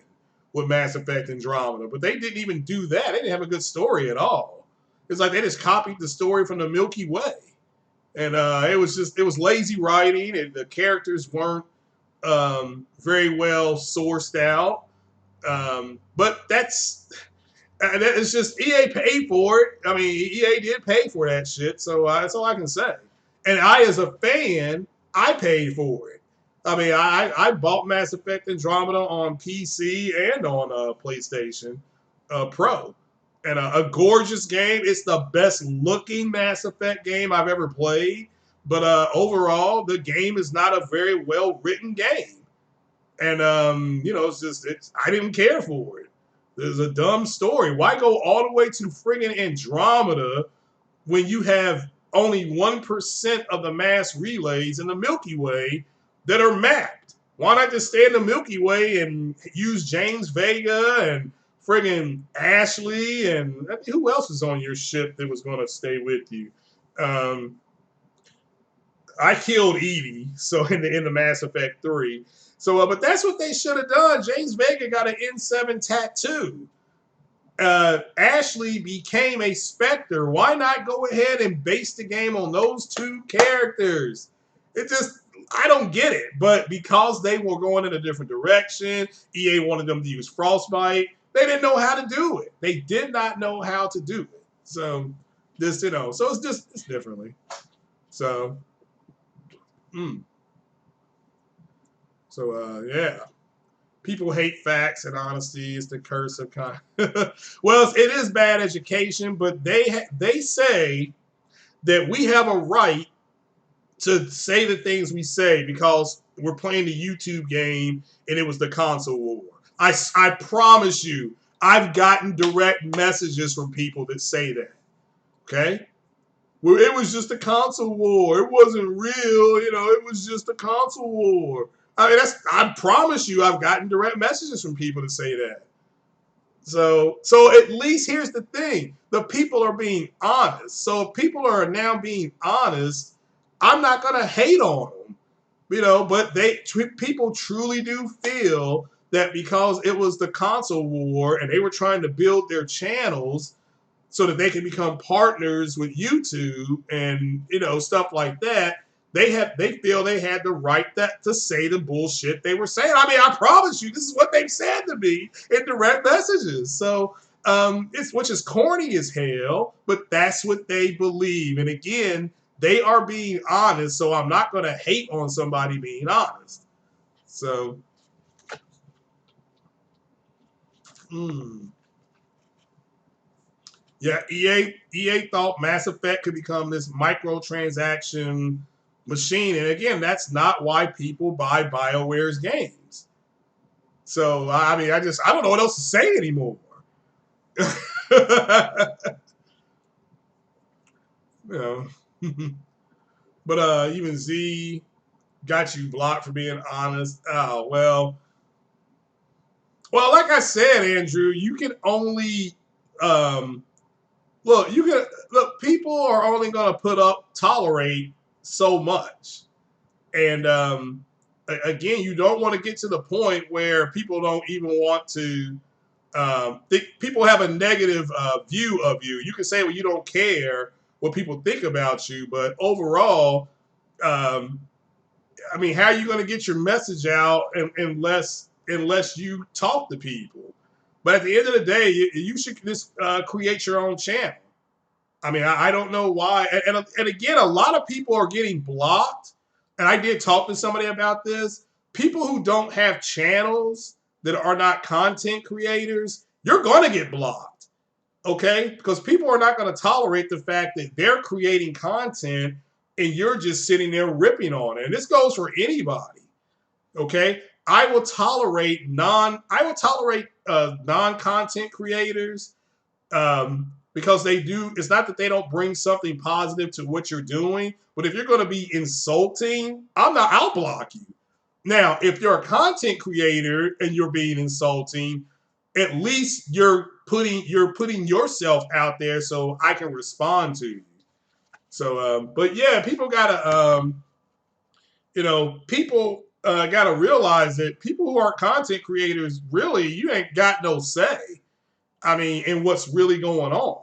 with Mass Effect Andromeda. But they didn't even do that. They didn't have a good story at all. It's like they just copied the story from the Milky Way, and it was lazy writing, and the characters weren't very well sourced out. But it's just EA paid for it. I mean, EA did pay for that shit, so that's all I can say. And I, as a fan, I paid for it. I mean, I bought Mass Effect Andromeda on PC and on PlayStation Pro. And a gorgeous game. It's the best looking Mass Effect game I've ever played. But overall, the game is not a very well written game. And I didn't care for it. There's a dumb story. Why go all the way to friggin' Andromeda when you have only 1% of the mass relays in the Milky Way that are mapped? Why not just stay in the Milky Way and use James Vega and friggin' Ashley and who else was on your ship that was going to stay with you? I killed Edie, so in the Mass Effect 3. So, but that's what they should have done. James Vega got an N7 tattoo. Ashley became a Spectre. Why not go ahead and base the game on those two characters? I don't get it. But because they were going in a different direction, EA wanted them to use Frostbite. They didn't know how to do it. They did not know how to do it. So, so it's differently. So, yeah. People hate facts and honesty. It's the curse of kind. Well, it is bad education, but they say that we have a right to say the things we say because we're playing the YouTube game and it was the console war. I promise you, I've gotten direct messages from people that say that. Okay? Well, it was just a console war. It wasn't real. It was just a console war. I mean, I promise you, I've gotten direct messages from people to say that. So at least here's the thing: the people are being honest. So if people are now being honest, I'm not gonna hate on them, But people truly do feel that because it was the console war and they were trying to build their channels so that they can become partners with YouTube and stuff like that. They feel they had the right to say the bullshit they were saying. I mean, I promise you, this is what they've said to me in direct messages. So which is corny as hell, but that's what they believe. And again, they are being honest, so I'm not going to hate on somebody being honest. So, yeah, EA thought Mass Effect could become this microtransaction machine, and again, that's not why people buy BioWare's games. So, I mean, I don't know what else to say anymore. But even Z got you blocked for being honest. Oh, well, like I said, Andrew, you can only look. People are only going to tolerate so much, and again, you don't want to get to the point where people don't even want to. People have a negative view of you. You can say, well, you don't care what people think about you, but overall, I mean, how are you going to get your message out unless you talk to people? But at the end of the day, you should just create your own channel. I mean, I don't know why. And again, a lot of people are getting blocked. And I did talk to somebody about this. People who don't have channels that are not content creators, you're going to get blocked. Okay? Because people are not going to tolerate the fact that they're creating content and you're just sitting there ripping on it. And this goes for anybody. Okay? I will tolerate non-content creators because they do. It's not that they don't bring something positive to what you're doing, but if you're going to be insulting, I'll block you. Now, if you're a content creator and you're being insulting, at least you're putting yourself out there so I can respond to you. So, but yeah, people gotta, people gotta realize that people who are content creators, really, you ain't got no say. I mean, in what's really going on.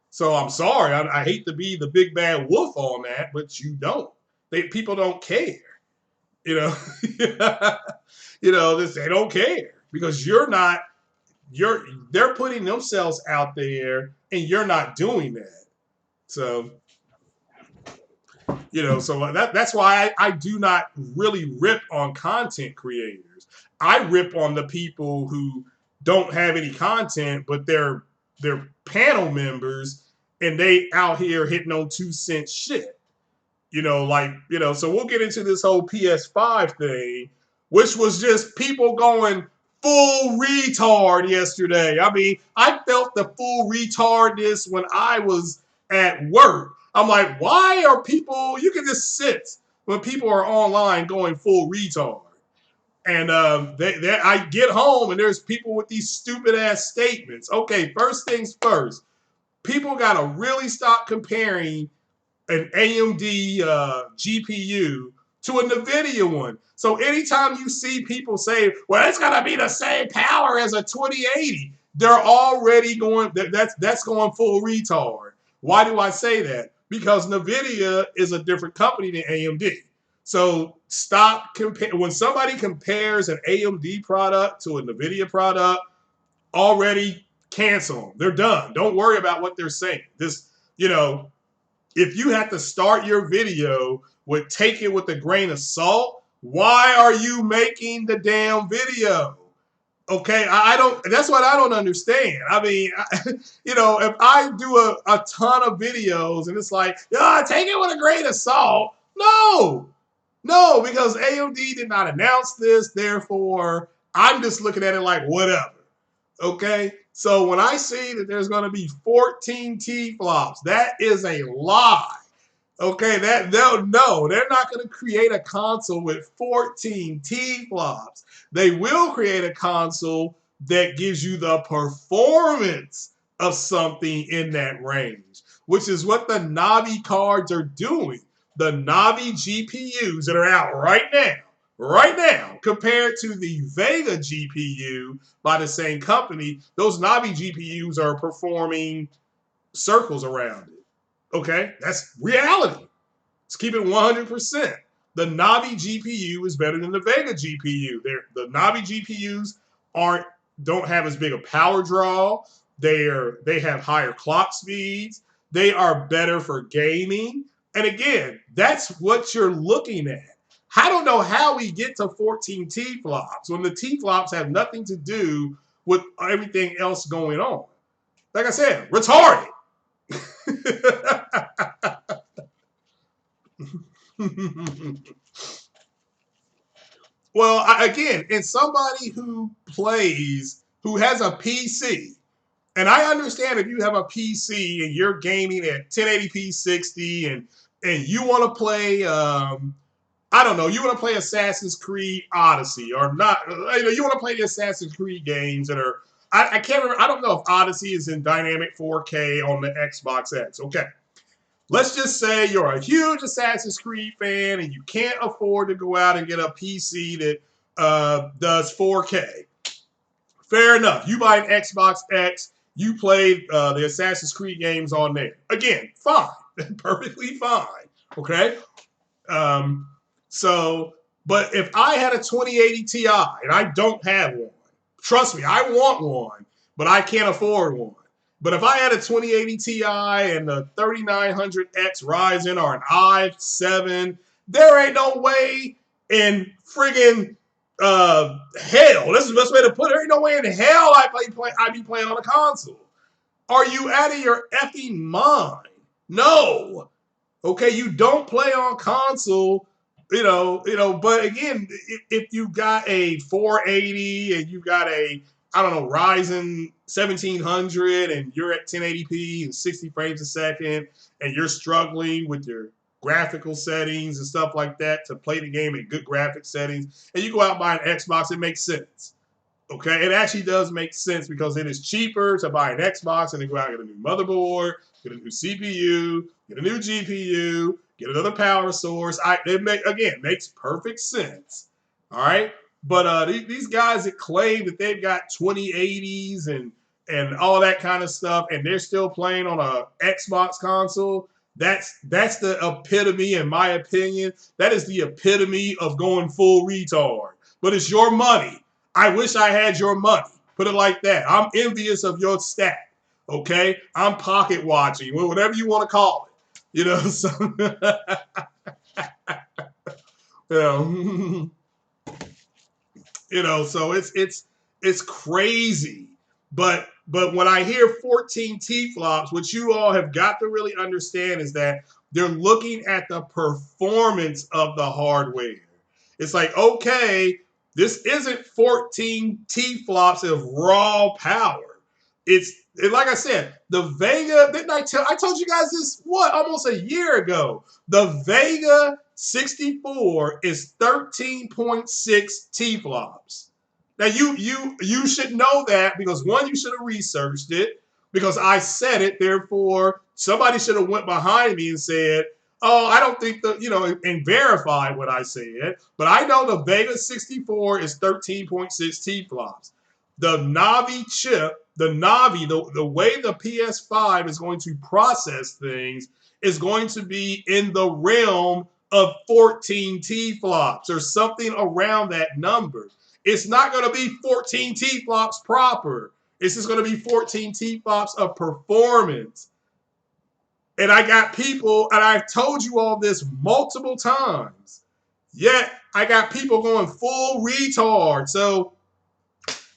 So I'm sorry, I hate to be the big bad wolf on that, but you don't. People don't care. You know, they don't care because they're putting themselves out there and you're not doing that. So, so that's why I do not really rip on content creators. I rip on the people who don't have any content, but they're panel members and they out here hitting on 2 cent shit. So we'll get into this whole PS5 thing, which was just people going full retard yesterday. I mean, I felt the full retardness when I was at work. I'm like, why are people, you can just sit when people are online going full retard. And I get home and there's people with these stupid ass statements. Okay, first things first, people got to really stop comparing an AMD GPU to a NVIDIA one. So anytime you see people say, well, it's going to be the same power as a 2080, they're already going, that's going full retard. Why do I say that? Because NVIDIA is a different company than AMD. So stop when somebody compares an AMD product to a NVIDIA product, already cancel them. They're done. Don't worry about what they're saying. This, if you have to start your video with take it with a grain of salt, why are you making the damn video? Okay, I don't. That's what I don't understand. I mean, if I do a ton of videos and it's like, take it with a grain of salt. No, because AMD did not announce this. Therefore, I'm just looking at it like whatever. Okay, so when I see that there's going to be 14 T flops, that is a lie. Okay, that no, they're not going to create a console with 14 T-flops. They will create a console that gives you the performance of something in that range, which is what the Navi cards are doing. The Navi GPUs that are out right now, compared to the Vega GPU by the same company, those Navi GPUs are performing circles around it. Okay, that's reality. Let's keep it 100%. The Navi GPU is better than the Vega GPU. The Navi GPUs aren't don't have as big a power draw. They have higher clock speeds. They are better for gaming. And again, that's what you're looking at. I don't know how we get to 14 T flops when the T flops have nothing to do with everything else going on. Like I said, retarded. Well, again, and somebody who has a PC, and I understand if you have a PC and you're gaming at 1080p 60 and you want to play, I don't know, you want to play Assassin's Creed Odyssey or not, you want to play the Assassin's Creed games that are, I can't remember, I don't know if Odyssey is in dynamic 4K on the Xbox X. Okay. Let's just say you're a huge Assassin's Creed fan and you can't afford to go out and get a PC that does 4K. Fair enough. You buy an Xbox X, you play the Assassin's Creed games on there. Again, fine. Perfectly fine. Okay? Um, so, but if I had a 2080 Ti and I don't have one, trust me, I want one, but I can't afford one. But if I had a 2080 Ti and a 3900X Ryzen or an i7, there ain't no way in friggin' hell. This is the best way to put it. There ain't no way in hell I'd be playing on a console. Are you out of your effing mind? No. Okay, you don't play on console, but again, if you got a 480 and you got a, I don't know, Ryzen 1700 and you're at 1080p and 60 frames a second and you're struggling with your graphical settings and stuff like that to play the game in good graphic settings, and you go out and buy an Xbox, it makes sense. Okay, it actually does make sense because it is cheaper to buy an Xbox and then go out and get a new motherboard, get a new CPU, get a new GPU, get another power source. Makes perfect sense. All right, but these guys that claim that they've got 2080s and all that kind of stuff, and they're still playing on a Xbox console. That's the epitome, in my opinion. That is the epitome of going full retard. But it's your money. I wish I had your money. Put it like that. I'm envious of your stat. Okay? I'm pocket watching, whatever you want to call it. So you so it's crazy. But when I hear 14 T flops, what you all have got to really understand is that they're looking at the performance of the hardware. It's like, okay, this isn't 14 T flops of raw power. Like I said, the Vega, didn't I told you guys this, almost a year ago. The Vega 64 is 13.6 T flops. Now you should know that because one, you should have researched it because I said it. Therefore, somebody should have went behind me and said, "Oh, I don't think and verified what I said." But I know the Vega 64 is 13.6 T flops. The Navi chip, the way the PS5 is going to process things is going to be in the realm of 14 T flops or something around that number. It's not going to be 14 T flops proper. It's just going to be 14 T flops of performance. And I got people, and I've told you all this multiple times, yet I got people going full retard. So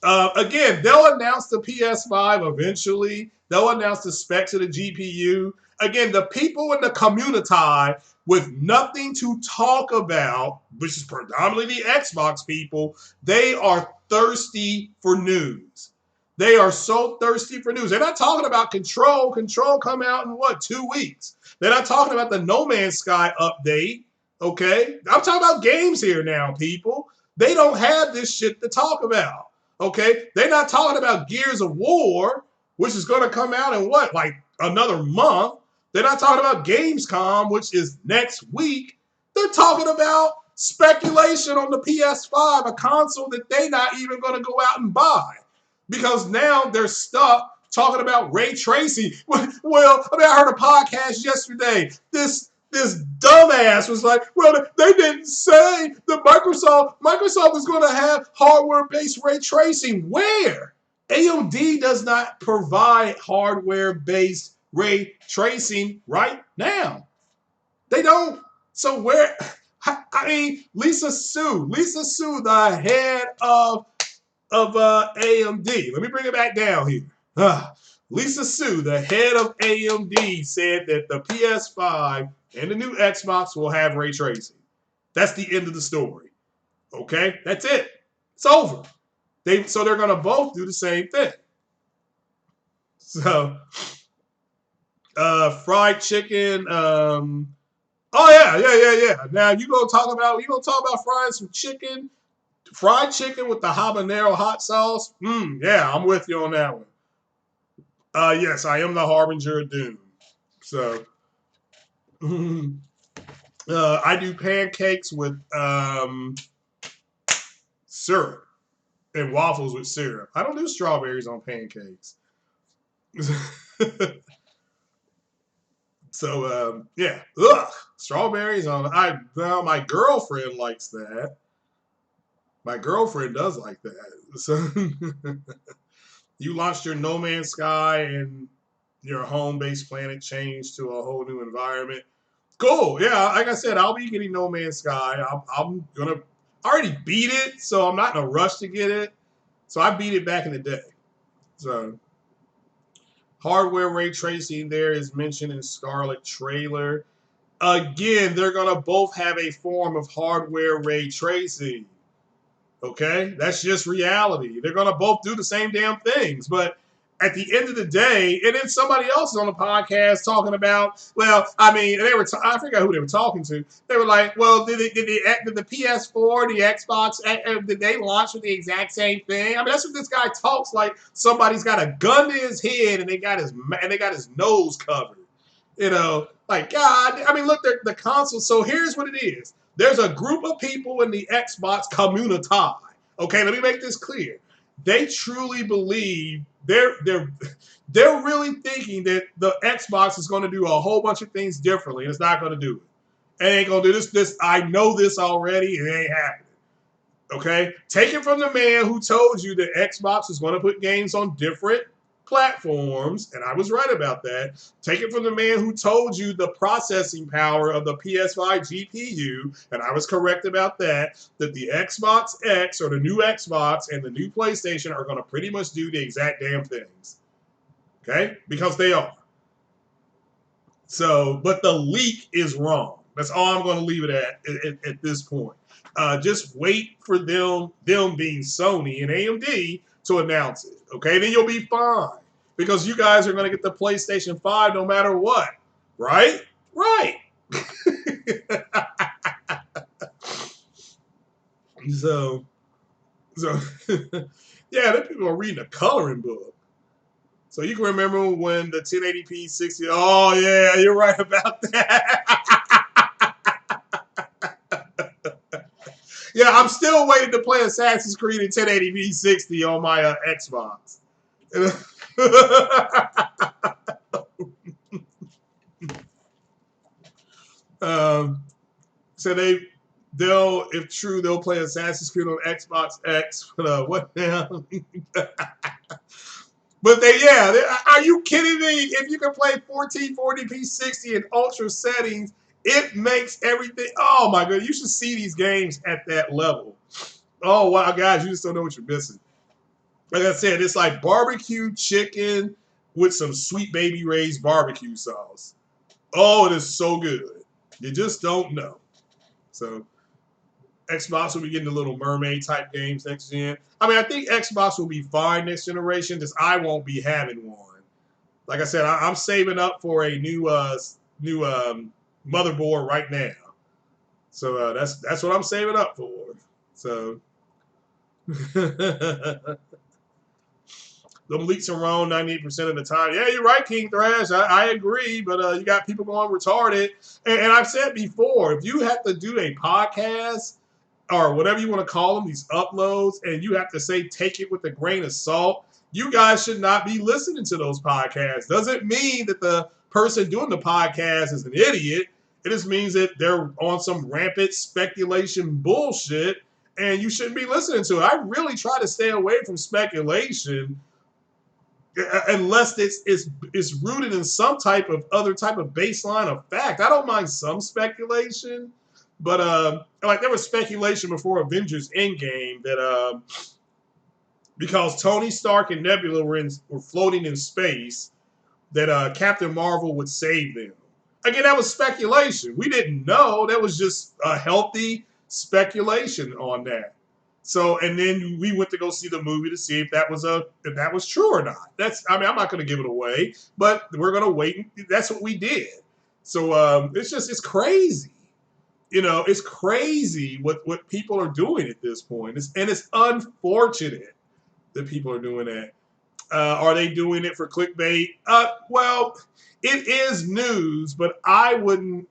again, they'll announce the PS5 eventually. They'll announce the specs of the GPU. Again, the people in the community with nothing to talk about, which is predominantly the Xbox people, they are thirsty for news. They are so thirsty for news. They're not talking about Control. Control come out in what, 2 weeks? They're not talking about the No Man's Sky update. Okay, I'm talking about games here now, people. They don't have this shit to talk about. Okay, they're not talking about Gears of War, which is going to come out in what, like another month. They're not talking about Gamescom, which is next week. They're talking about speculation on the PS5, a console that they're not even going to go out and buy because now they're stuck talking about ray tracing. Well, I mean, I heard a podcast yesterday. This dumbass was like, well, they didn't say that Microsoft is going to have hardware-based ray tracing. Where? AMD does not provide hardware-based ray tracing right now. They don't. So where? I mean, Lisa Su, the head of AMD. Let me bring it back down here. Lisa Su, the head of AMD, said that the PS5 and the new Xbox will have ray tracing. That's the end of the story. Okay, that's it. It's over. So they're gonna both do the same thing. So, fried chicken. Oh yeah. Now you gonna talk about frying some chicken, fried chicken with the habanero hot sauce. Yeah, I'm with you on that one. Yes, I am the harbinger of doom. So, I do pancakes with syrup and waffles with syrup. I don't do strawberries on pancakes. So, yeah. Ugh, strawberries on. Well, my girlfriend likes that. My girlfriend does like that. So, you launched your No Man's Sky and your home-based planet changed to a whole new environment. Cool. Yeah, like I said, I'll be getting No Man's Sky. I'm gonna. I already beat it, so I'm not in a rush to get it. So I beat it back in the day. So hardware ray tracing there is mentioned in Scarlet trailer. Again, they're gonna both have a form of hardware ray tracing. Okay, that's just reality. They're gonna both do the same damn things, but at the end of the day, and then somebody else is on the podcast talking about, well, I mean, I forgot who they were talking to. They were like, well, did the PS4, the Xbox, did they launch with the exact same thing? I mean, that's what this guy talks like. Somebody's got a gun to his head and they got his nose covered. You know, like God. I mean, look, the console. So here's what it is. There's a group of people in the Xbox community. Okay, let me make this clear. They truly believe they're really thinking that the Xbox is going to do a whole bunch of things differently, and it's not going to do it. It ain't going to do this. I know this already. It ain't happening. Okay, take it from the man who told you that Xbox is going to put games on different platforms, and I was right about that. Take it from the man who told you the processing power of the PS5 GPU, and I was correct about that the Xbox X or the new Xbox and the new PlayStation are going to pretty much do the exact damn things. Okay? Because they are. So, but the leak is wrong. That's all I'm going to leave it at this point. Just wait for them being Sony and AMD to announce it. Okay, then you'll be fine because you guys are going to get the PlayStation 5 no matter what, right? Right. so yeah, the people are reading a coloring book. So you can remember when the 1080p 60. Oh yeah, you're right about that. Yeah, I'm still waiting to play Assassin's Creed in 1080p 60 on my Xbox. So they'll, if true, they'll play Assassin's Creed on Xbox X. What now? But are you kidding me? If you can play 1440p 60 in ultra settings, it makes everything. Oh my god, you should see these games at that level. Oh wow, guys, you just don't know what you're missing. Like I said, it's like barbecue chicken with some Sweet Baby Ray's barbecue sauce. Oh, it is so good. You just don't know. So, Xbox will be getting the Little Mermaid type games next gen. I mean, I think Xbox will be fine next generation, just I won't be having one. Like I said, I'm saving up for a new motherboard right now. So that's what I'm saving up for. So them leaks are wrong 98% of the time. Yeah, you're right, King Thrash. I agree, but you got people going retarded. And I've said before, if you have to do a podcast or whatever you want to call them, these uploads, and you have to say take it with a grain of salt, you guys should not be listening to those podcasts. Doesn't mean that the person doing the podcast is an idiot. It just means that they're on some rampant speculation bullshit, and you shouldn't be listening to it. I really try to stay away from speculation unless it's rooted in some type of other type of baseline of fact. I don't mind some speculation, but like there was speculation before Avengers Endgame that because Tony Stark and Nebula were floating in space, that Captain Marvel would save them. Again, that was speculation. We didn't know. That was just a healthy speculation on that. So, and then we went to go see the movie to see if that was true or not. I'm not going to give it away, but we're going to wait. That's what we did. So it's crazy. It's crazy what people are doing at this point. It's unfortunate that people are doing that. Are they doing it for clickbait? Well, it is news, but I would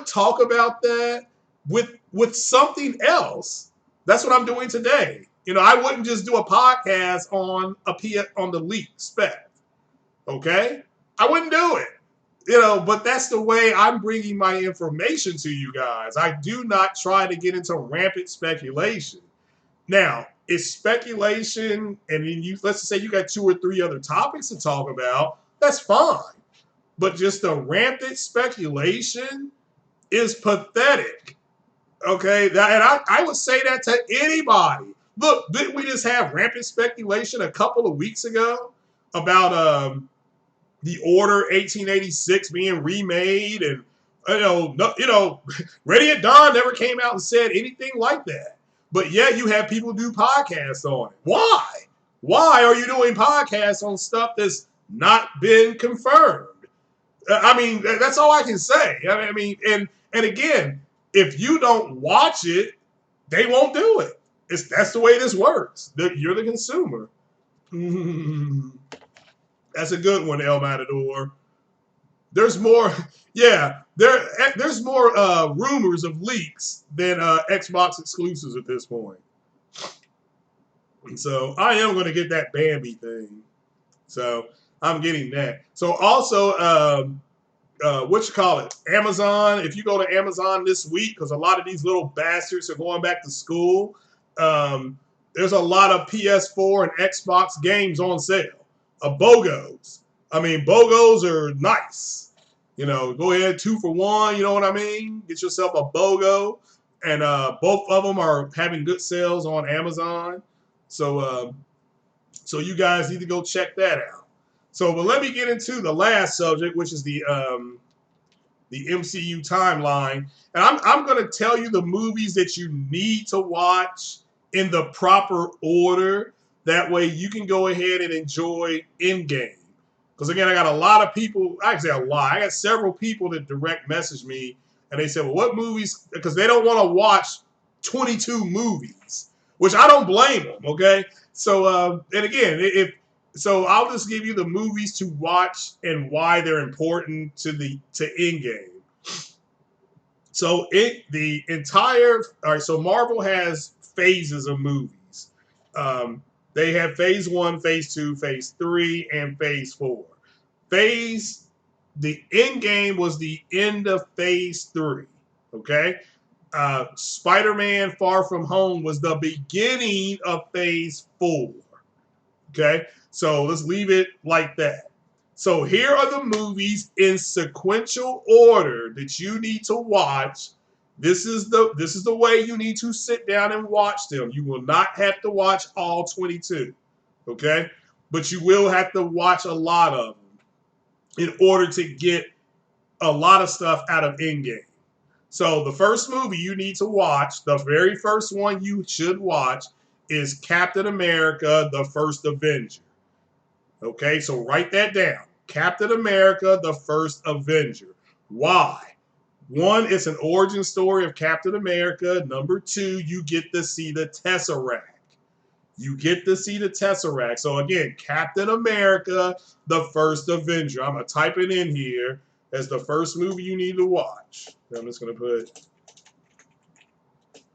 talk about that with something else. That's what I'm doing today. I wouldn't just do a podcast on the leak spec. Okay? I wouldn't do it. But that's the way I'm bringing my information to you guys. I do not try to get into rampant speculation. Now, it's speculation, and then let's just say you got 2 or 3 other topics to talk about. That's fine. But just the rampant speculation is pathetic. Okay, and I would say that to anybody. Look, didn't we just have rampant speculation a couple of weeks ago about the Order 1886 being remade, and Radiant Dawn never came out and said anything like that. But yet you have people do podcasts on it. Why? Why are you doing podcasts on stuff that's not been confirmed? I mean, that's all I can say. I mean, and again, if you don't watch it, they won't do it. That's the way this works. You're the consumer. That's a good one, El Matador. There's more, yeah. There's more rumors of leaks than Xbox exclusives at this point. So I am going to get that Bambi thing. So I'm getting that. So also, Amazon. If you go to Amazon this week, because a lot of these little bastards are going back to school, there's a lot of PS4 and Xbox games on sale. Bogos. I mean, Bogos are nice. Go ahead, 2 for 1. You know what I mean? Get yourself a Bogo, and both of them are having good sales on Amazon. So you guys need to go check that out. So, but let me get into the last subject, which is the MCU timeline, and I'm going to tell you the movies that you need to watch in the proper order. That way, you can go ahead and enjoy Endgame. Because again, I got a lot of people. Actually, a lot. I got several people that direct message me, and they said, "Well, what movies?" Because they don't want to watch 22 movies, which I don't blame them. Okay, so and again, I'll just give you the movies to watch and why they're important to Endgame. So so Marvel has phases of movies. They have phase 1, phase 2, phase 3, and phase 4. The end game was the end of phase 3. Okay? Spider-Man Far From Home was the beginning of phase 4. Okay? So let's leave it like that. So here are the movies in sequential order that you need to watch. This is the way you need to sit down and watch them. You will not have to watch all 22, okay? But you will have to watch a lot of them in order to get a lot of stuff out of Endgame. So the first movie you need to watch, the very first one you should watch, is Captain America: The First Avenger. Okay, so write that down. Captain America: The First Avenger. Why? One, it's an origin story of Captain America. Number two, you get to see the Tesseract. You get to see the Tesseract. So again, Captain America: The First Avenger. I'm going to type it in here as the first movie you need to watch. I'm just going to put,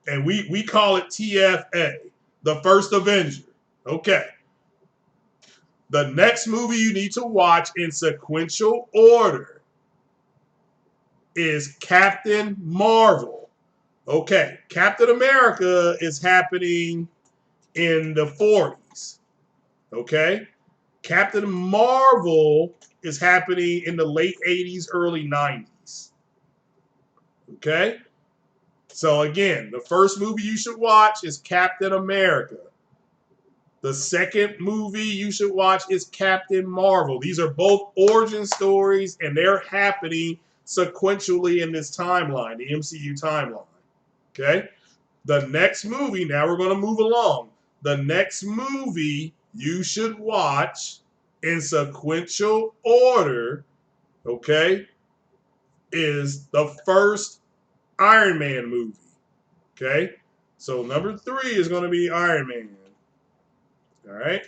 and we call it TFA, The First Avenger. Okay. The next movie you need to watch in sequential order is Captain Marvel. Okay, Captain America is happening in the 40s. Okay, Captain Marvel is happening in the late 80s, early 90s. Okay, so again, the first movie you should watch is Captain America. The second movie you should watch is Captain Marvel. These are both origin stories, and they're happening sequentially in this timeline, the MCU timeline. Okay? The next movie, now we're going to move along. The next movie you should watch in sequential order, okay, is the first Iron Man movie. Okay? So number 3 is going to be Iron Man. All right?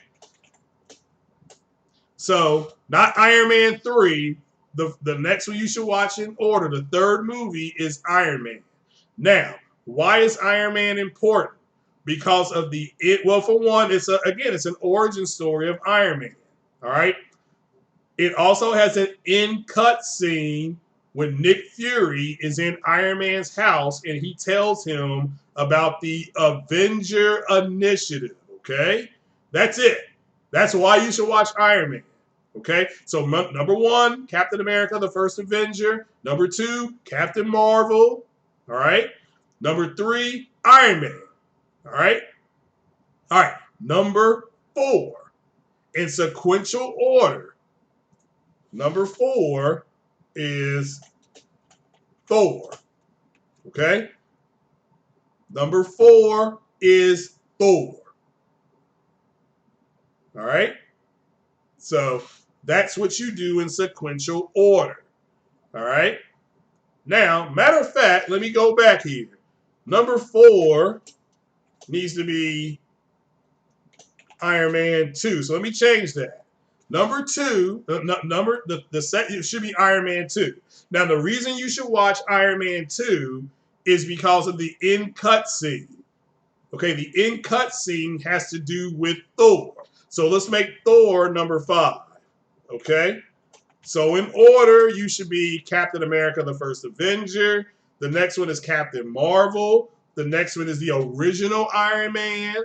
So, not Iron Man 3. The next one you should watch in order, the third movie, is Iron Man. Now, why is Iron Man important? Because of well, for one, it's an origin story of Iron Man. All right. It also has an end cut scene when Nick Fury is in Iron Man's house and he tells him about the Avenger Initiative. Okay, that's it. That's why you should watch Iron Man. Okay, so number 1, Captain America: The First Avenger. Number 2, Captain Marvel. All right. Number 3, Iron Man. All right. All right. Number 4, in sequential order. Number 4 is Thor. Okay. Number 4 is Thor. All right. So that's what you do in sequential order. All right. Now, matter of fact, let me go back here. Number 4 needs to be Iron Man 2. So let me change that. Number 2, the set, it should be Iron Man 2. Now, the reason you should watch Iron Man 2 is because of the end cut scene. Okay, the end cut scene has to do with Thor. So let's make Thor number 5. Okay? So in order, you should be Captain America: The First Avenger. The next one is Captain Marvel. The next one is the original Iron Man.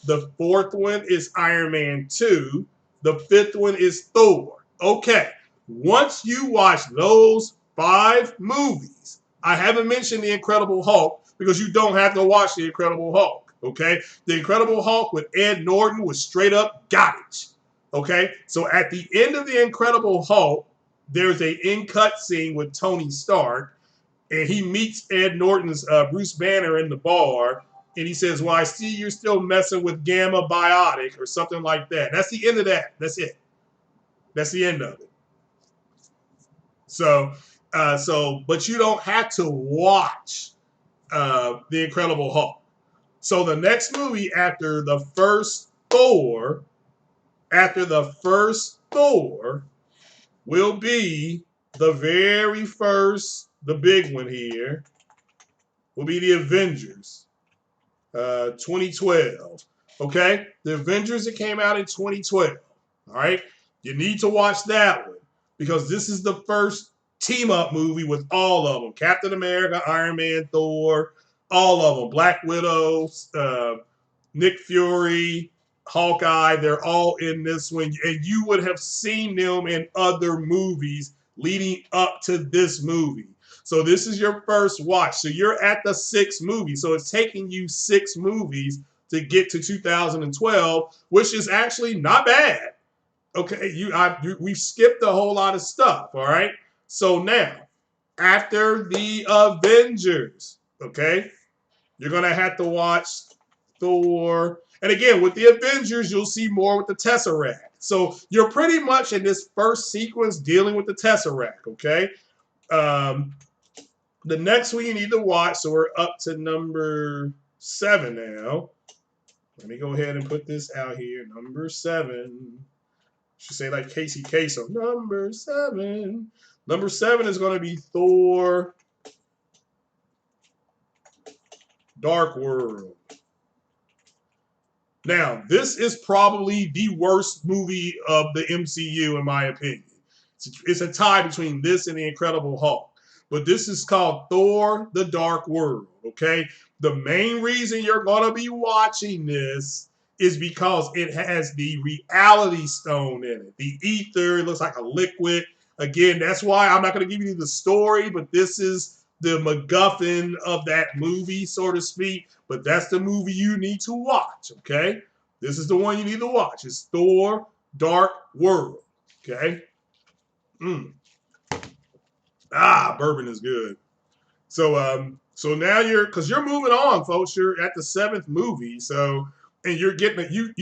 The 4th one is Iron Man 2. The 5th one is Thor. Okay, once you watch those 5 movies, I haven't mentioned The Incredible Hulk because you don't have to watch The Incredible Hulk. Okay, The Incredible Hulk with Ed Norton was straight up garbage. Okay, so at the end of The Incredible Hulk, there's an end cut scene with Tony Stark, and he meets Ed Norton's Bruce Banner in the bar, and he says, "Well, I see you're still messing with Gamma Biotic," or something like that. That's the end of that. That's it. That's the end of it. So, but you don't have to watch The Incredible Hulk. So the next movie after the first Thor, will be the very first, the big one here, will be the Avengers, 2012. Okay? The Avengers that came out in 2012. All right? You need to watch that one because this is the first team up movie with all of them: Captain America, Iron Man, Thor, all of them, Black Widow, Nick Fury, Hawkeye. They're all in this one, and you would have seen them in other movies leading up to this movie. So this is your first watch. So you're at the 6th movie. So it's taking you 6 movies to get to 2012, which is actually not bad. Okay, we've skipped a whole lot of stuff. All right. So now, after the Avengers. Okay, you're gonna have to watch Thor. And again, with the Avengers, you'll see more with the Tesseract. So you're pretty much in this first sequence dealing with the Tesseract. Okay. Um, the next one you need to watch. So we're up to number 7 now. Let me go ahead and put this out here. Number 7. Should say like Casey Kasem. Number 7. Number 7 is going to be Thor Dark World. Now, this is probably the worst movie of the MCU, in my opinion. It's a tie between this and The Incredible Hulk. But this is called Thor the Dark World, okay? The main reason you're going to be watching this is because it has the reality stone in it. The ether, it looks like a liquid. Again, that's why I'm not going to give you the story, but this is the MacGuffin of that movie, so to speak. But that's the movie you need to watch, okay? This is the one you need to watch. It's Thor Dark World, okay? Bourbon is good. So now because you're moving on, folks. You're at the 7th movie, so and you're getting it. You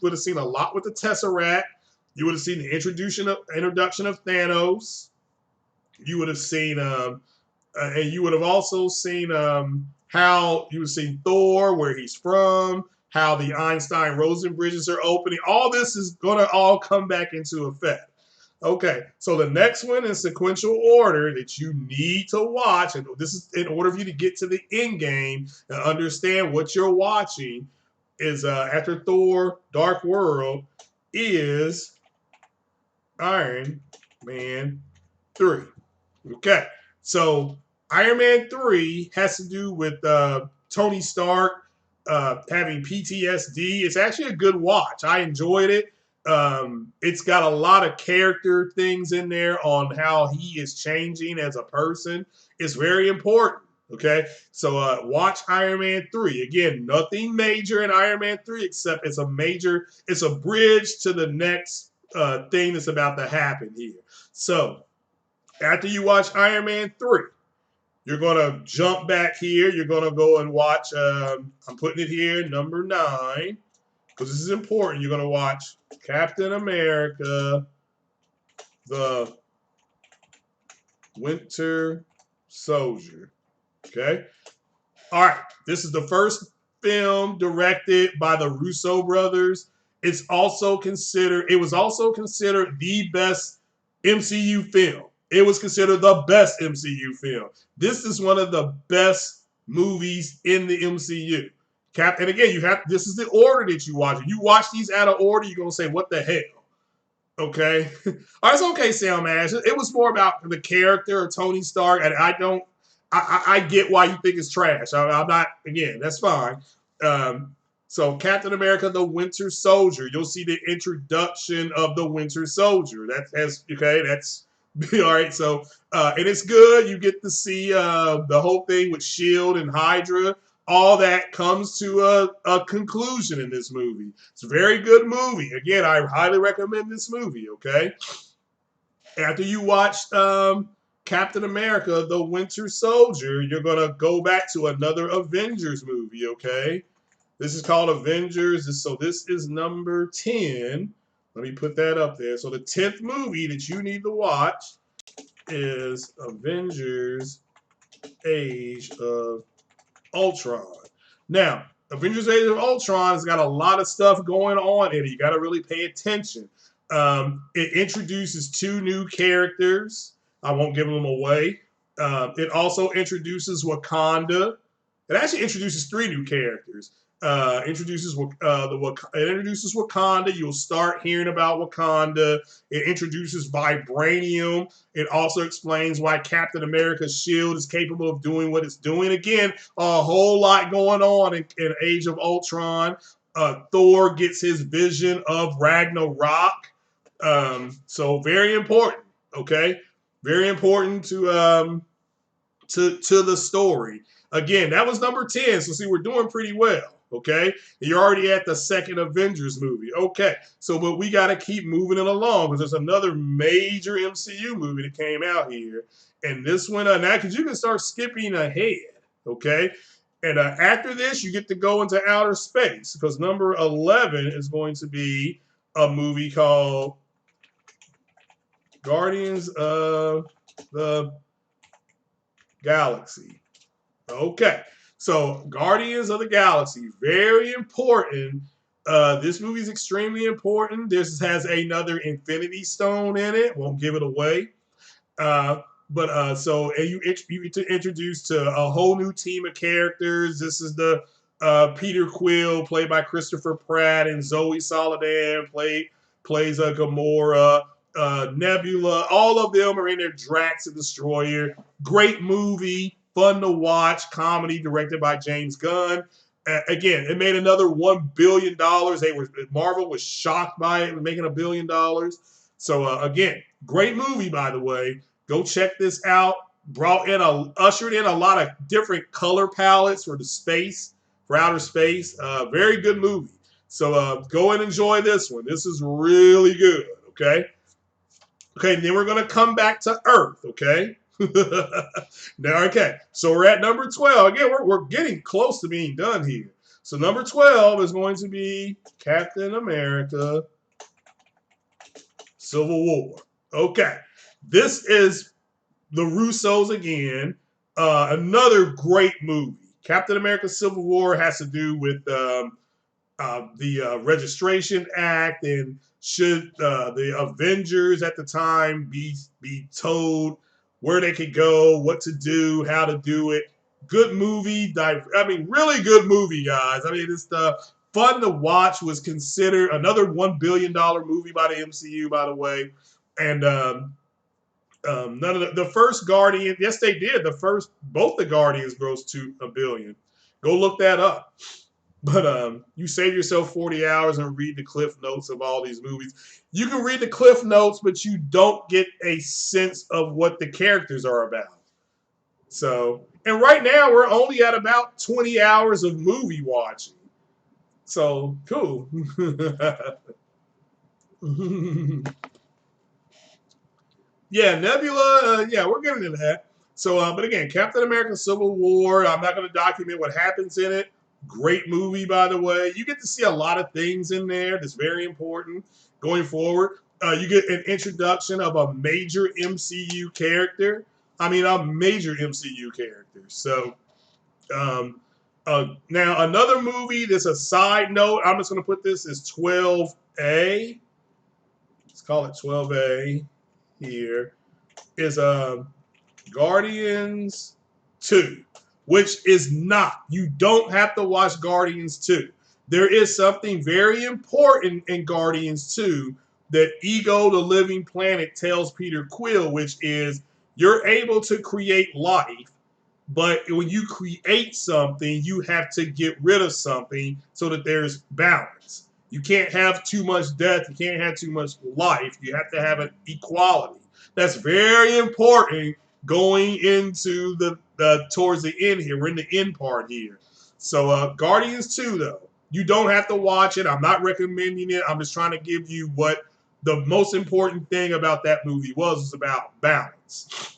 would have seen a lot with the Tesseract. You would have seen the introduction of Thanos. You would have seen and you would have also seen how you would have seen Thor, where he's from, how the Einstein-Rosen bridges are opening. All this is going to all come back into effect. Okay, so the next one in sequential order that you need to watch, and this is in order for you to get to the end game and understand what you're watching, is after Thor Dark World is Iron Man 3. Okay, so Iron Man 3 has to do with Tony Stark having PTSD. It's actually a good watch. I enjoyed it. It's got a lot of character things in there on how he is changing as a person. It's very important. Okay, so watch Iron Man 3. Again, nothing major in Iron Man 3 except it's a bridge to the next thing that's about to happen here. So after you watch Iron Man 3, you're going to jump back here. You're going to go and watch, I'm putting it here, number 9, because this is important. You're going to watch Captain America, the Winter Soldier. Okay? All right. This is the first film directed by the Russo brothers. It was also considered the best MCU film. It was considered the best MCU film. This is one of the best movies in the MCU. And again, this is the order that you watch. If you watch these out of order, you're gonna say, "What the hell?" Okay, all right, it's okay, Sam Ash. It was more about the character of Tony Stark, and I get why you think it's trash. I'm not. Again, that's fine. So Captain America, the Winter Soldier. You'll see the introduction of the Winter Soldier. That's all right. So and it's good. You get to see the whole thing with S.H.I.E.L.D. and Hydra. All that comes to a conclusion in this movie. It's a very good movie. Again, I highly recommend this movie, okay? After you watch Captain America, the Winter Soldier, you're going to go back to another Avengers movie, okay? This is called Avengers. So this is number 10. Let me put that up there. So the 10th movie that you need to watch is Avengers Age of Ultron. Now, Avengers Age of Ultron has got a lot of stuff going on in it. You got to really pay attention. It introduces 2 new characters. I won't give them away. It also introduces Wakanda. It actually introduces 3 new characters. It introduces Wakanda. You'll start hearing about Wakanda. It introduces vibranium. It also explains why Captain America's shield is capable of doing what it's doing. Again, a whole lot going on in Age of Ultron. Thor gets his vision of Ragnarok. So very important. Okay, very important to the story. Again, that was number 10. So see, we're doing pretty well. Okay, you're already at the second Avengers movie. Okay, so but we got to keep moving it along because there's another major MCU movie that came out here, and this one now because you can start skipping ahead. Okay, and after this you get to go into outer space because number 11 is going to be a movie called Guardians of the Galaxy. Okay, so Guardians of the Galaxy, very important. This movie is extremely important. This has another Infinity Stone in it. Won't give it away. Uh, but so and you introduced to a whole new team of characters. This is the Peter Quill, played by Christopher Pratt, and Zoe Saldana plays a Gamora. Nebula, all of them are in there. Drax the Destroyer. Great movie, fun to watch. Comedy directed by James Gunn. Again, it made another $1 billion. Marvel was shocked by it, making $1 billion. So again, great movie, by the way. Go check this out. Ushered in a lot of different color palettes for outer space. Very good movie. So go and enjoy this one. This is really good. Okay. Okay. Then we're gonna come back to Earth. Okay. Now, okay. So we're at number 12. Again, we're getting close to being done here. So number 12 is going to be Captain America Civil War. Okay. This is the Russos again. Another great movie. Captain America Civil War has to do with the Registration Act and should the Avengers at the time be told where they could go, what to do, how to do it. Good movie. I mean, really good movie, guys. I mean, it's fun to watch. Was considered another $1 billion movie by the MCU, by the way. And none of the first Guardian. Yes, they did. Both the Guardians grossed to $1 billion. Go look that up. But you save yourself 40 hours and read the cliff notes of all these movies. You can read the cliff notes, but you don't get a sense of what the characters are about. So, and right now we're only at about 20 hours of movie watching. So cool. Yeah, Nebula. Yeah, we're getting into that. So, but again, Captain America: Civil War. I'm not going to document what happens in it. Great movie, by the way. You get to see a lot of things in there that's very important going forward. You get an introduction of a major MCU character. I mean, a major MCU character. So, now another movie that's a side note. I'm just going to put this as 12A. Let's call it 12A here. Is Guardians 2, which is not. You don't have to watch Guardians 2. There is something very important in Guardians 2 that Ego the Living Planet tells Peter Quill, which is you're able to create life, but when you create something, you have to get rid of something so that there's balance. You can't have too much death. You can't have too much life. You have to have an equality. That's very important going into the towards the end here. We're in the end part here. So Guardians 2, though, you don't have to watch it. I'm not recommending it. I'm just trying to give you what the most important thing about that movie was about balance.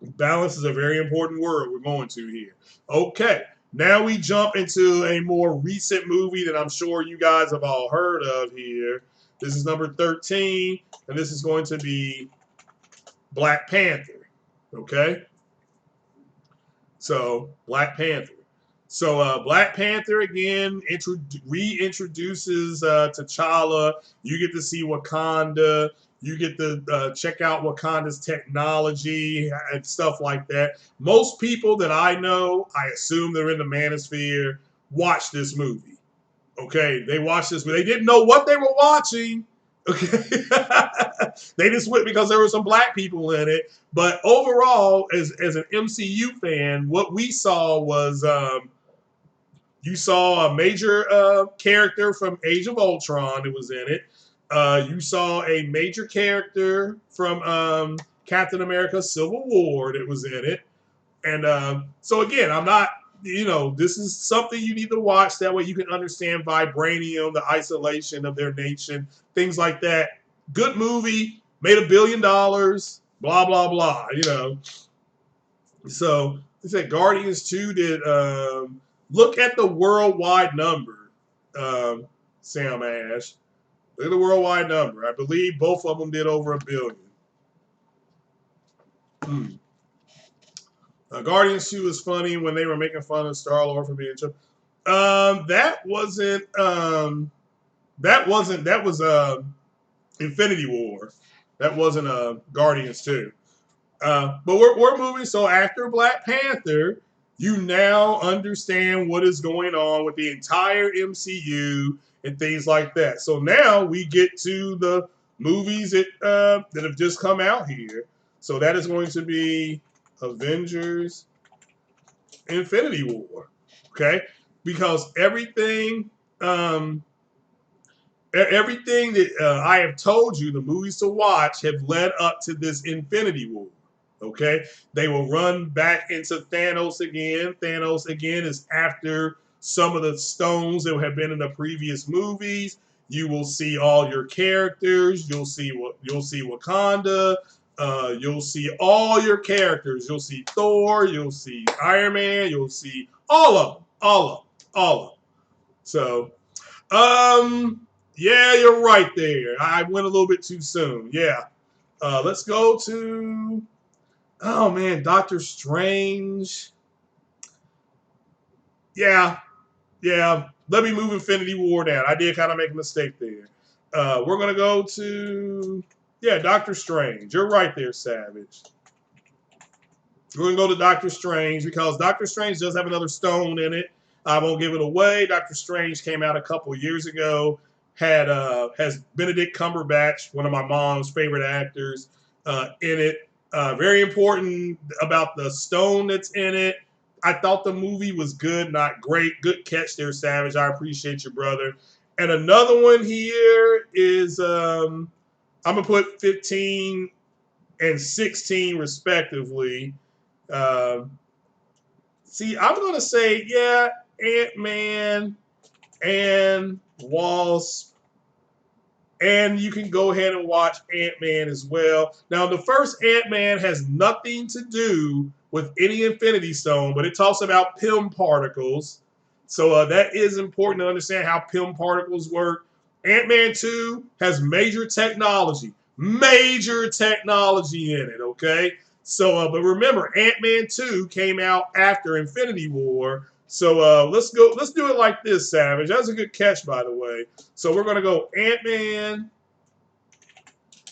Balance is a very important word we're going to here. Okay, now we jump into a more recent movie that I'm sure you guys have all heard of here. This is number 13, and this is going to be Black Panther. Okay, so Black Panther. So Black Panther again reintroduces T'Challa. You get to see Wakanda. You get to check out Wakanda's technology and stuff like that. Most people that I know, I assume they're in the manosphere, watch this movie. Okay, they watched this, but they didn't know what they were watching. Okay, they just went because there were some black people in it. But overall, as an MCU fan, what we saw was you saw a major character from Age of Ultron that was in it. You saw a major character from Captain America: Civil War that was in it. And so again, I'm not this is something you need to watch. That way you can understand vibranium, the isolation of their nation, things like that. Good movie, made $1 billion, blah, blah, blah. So they said Guardians 2 did look at the worldwide number, Sam Ash. Look at the worldwide number. I believe both of them did over $1 billion. Guardians 2 was funny when they were making fun of Star-Lord for being Trump. That was Infinity War. That wasn't Guardians 2. But we're moving. So after Black Panther, you now understand what is going on with the entire MCU and things like that. So now we get to the movies that have just come out here. So that is going to be Avengers Infinity War. Okay? Because everything that I have told you, the movies to watch, have led up to this Infinity War. Okay? They will run back into Thanos again. Thanos again is after some of the stones that have been in the previous movies. You will see all your characters. You'll see Wakanda. You'll see all your characters. You'll see Thor. You'll see Iron Man. You'll see all of them. All of them. All of them. So, yeah, you're right there. I went a little bit too soon. Yeah. Let's go to, oh man, Doctor Strange. Yeah. Let me move Infinity War down. I did kind of make a mistake there. We're going to go to, yeah, Doctor Strange. You're right there, Savage. We're going to go to Doctor Strange because Doctor Strange does have another stone in it. I won't give it away. Doctor Strange came out a couple of years ago. Has Benedict Cumberbatch, one of my mom's favorite actors, in it. Very important about the stone that's in it. I thought the movie was good, not great. Good catch there, Savage. I appreciate you, brother. And another one here is I'm gonna put 15 and 16 respectively. See, I'm gonna say, yeah, Ant-Man and Wasp. And you can go ahead and watch Ant-Man as well. Now, the first Ant-Man has nothing to do with any Infinity Stone, but it talks about PIM particles. So that is important to understand how PIM particles work. Ant-Man 2 has major technology in it, okay? So, but remember, Ant-Man 2 came out after Infinity War. So let's do it like this, Savage. That's a good catch, by the way. So we're gonna go Ant-Man,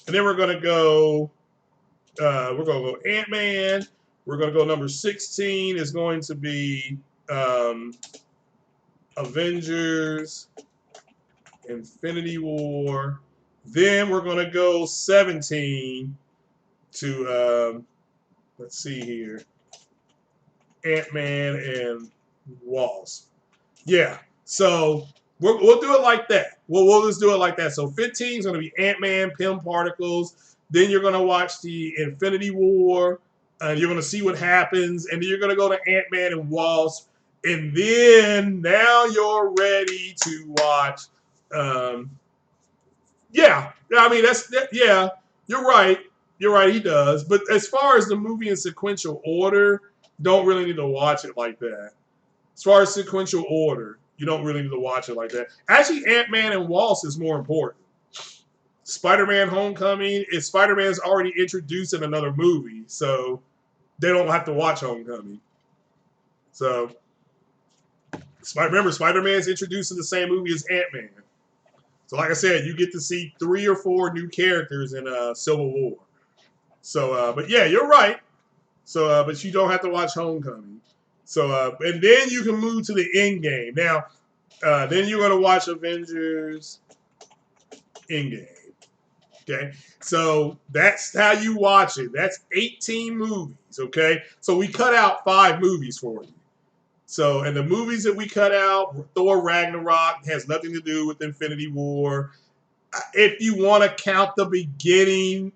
and then we're gonna go Ant-Man. We're gonna go number 16 is going to be Avengers Infinity War. Then we're gonna go 17 to let's see here, Ant-Man and Wasp. Yeah, so we'll do it like that. We'll just do it like that. So 15 is going to be Ant-Man, PIM particles. Then you're going to watch the Infinity War, and you're going to see what happens. And then you're going to go to Ant-Man and Wasp. And then now you're ready to watch. Yeah, I mean, yeah, you're right. You're right, he does. But as far as the movie in sequential order, don't really need to watch it like that. As far as sequential order, you don't really need to watch it like that. Actually, Ant-Man and Wasp is more important. Spider-Man Homecoming, Spider-Man's already introduced in another movie, so they don't have to watch Homecoming. So, remember, Spider-Man's introduced in the same movie as Ant-Man. So, like I said, you get to see 3 or 4 new characters in Civil War. So, but yeah, you're right. So, but you don't have to watch Homecoming. So, and then you can move to the Endgame. Now, then you're going to watch Avengers Endgame. Okay, so that's how you watch it. That's 18 movies. Okay, so we cut out 5 movies for you. So, and the movies that we cut out, Thor Ragnarok has nothing to do with Infinity War. If you want to count the beginning,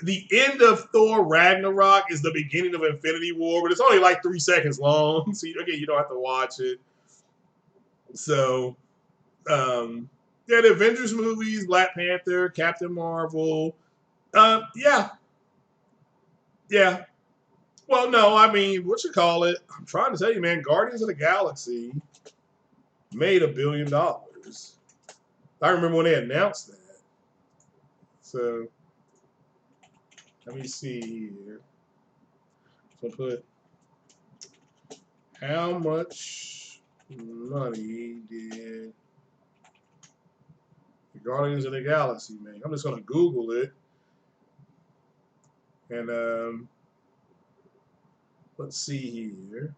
the end of Thor Ragnarok is the beginning of Infinity War, but it's only like 3 seconds long, so again, you don't have to watch it. So, yeah, the Avengers movies, Black Panther, Captain Marvel, yeah, yeah. Well, no, I mean, what you call it? I'm trying to tell you, man. Guardians of the Galaxy made $1 billion. I remember when they announced that. So let me see here. So put how much money did the Guardians of the Galaxy make? I'm just gonna Google it and let's see here.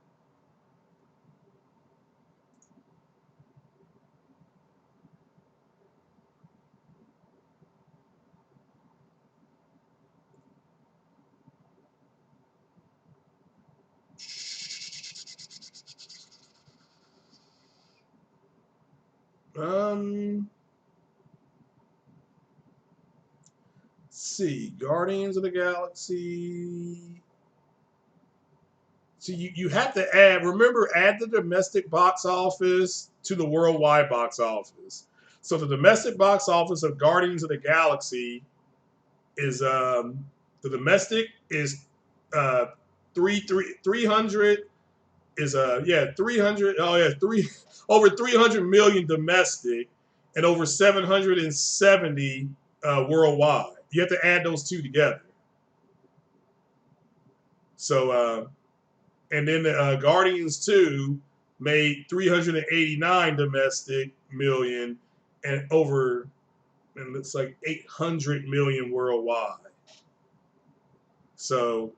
Let's see, Guardians of the Galaxy. So you have to add, remember, add the domestic box office to the worldwide box office. So the domestic box office of Guardians of the Galaxy is the domestic is uh 300 is yeah 300 oh yeah three over 300 million domestic and over 770 worldwide. You have to add those two together. So and then Guardians 2 made 389 domestic million and over, and it's like 800 million worldwide. So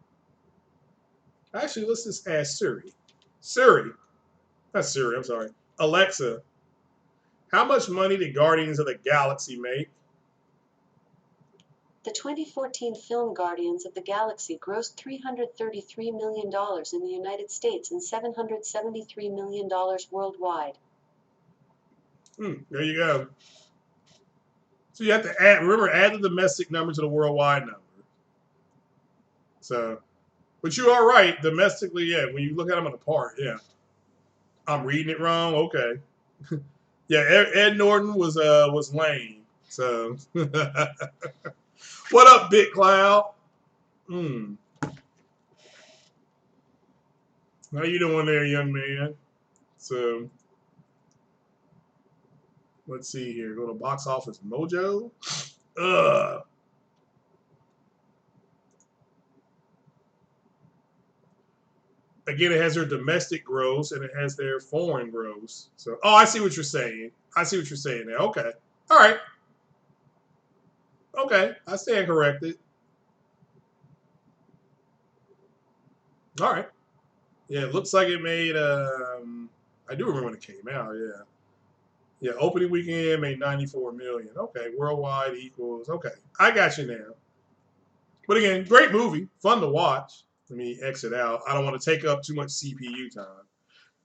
actually, let's just ask Siri. Siri, not Siri, I'm sorry. Alexa, how much money did Guardians of the Galaxy make? The 2014 film Guardians of the Galaxy grossed $333 million in the United States and $773 million worldwide. There you go. So you have to add, remember, add the domestic number to the worldwide number. So, but you are right. Domestically, yeah, when you look at them apart, yeah. I'm reading it wrong. Okay. Yeah, Ed Norton was lame. So, what up, Big Cloud? How you doing there, young man? So, let's see here. Go to Box Office Mojo. Again, it has their domestic gross and it has their foreign gross. So, oh, I see what you're saying. I see what you're saying there. Okay. All right. Okay. I stand corrected. All right. Yeah, it looks like it made, I do remember when it came out. Yeah. Yeah. Opening weekend made 94 million. Okay. Worldwide equals. Okay. I got you now. But again, great movie. Fun to watch. Let me exit out. I don't want to take up too much CPU time.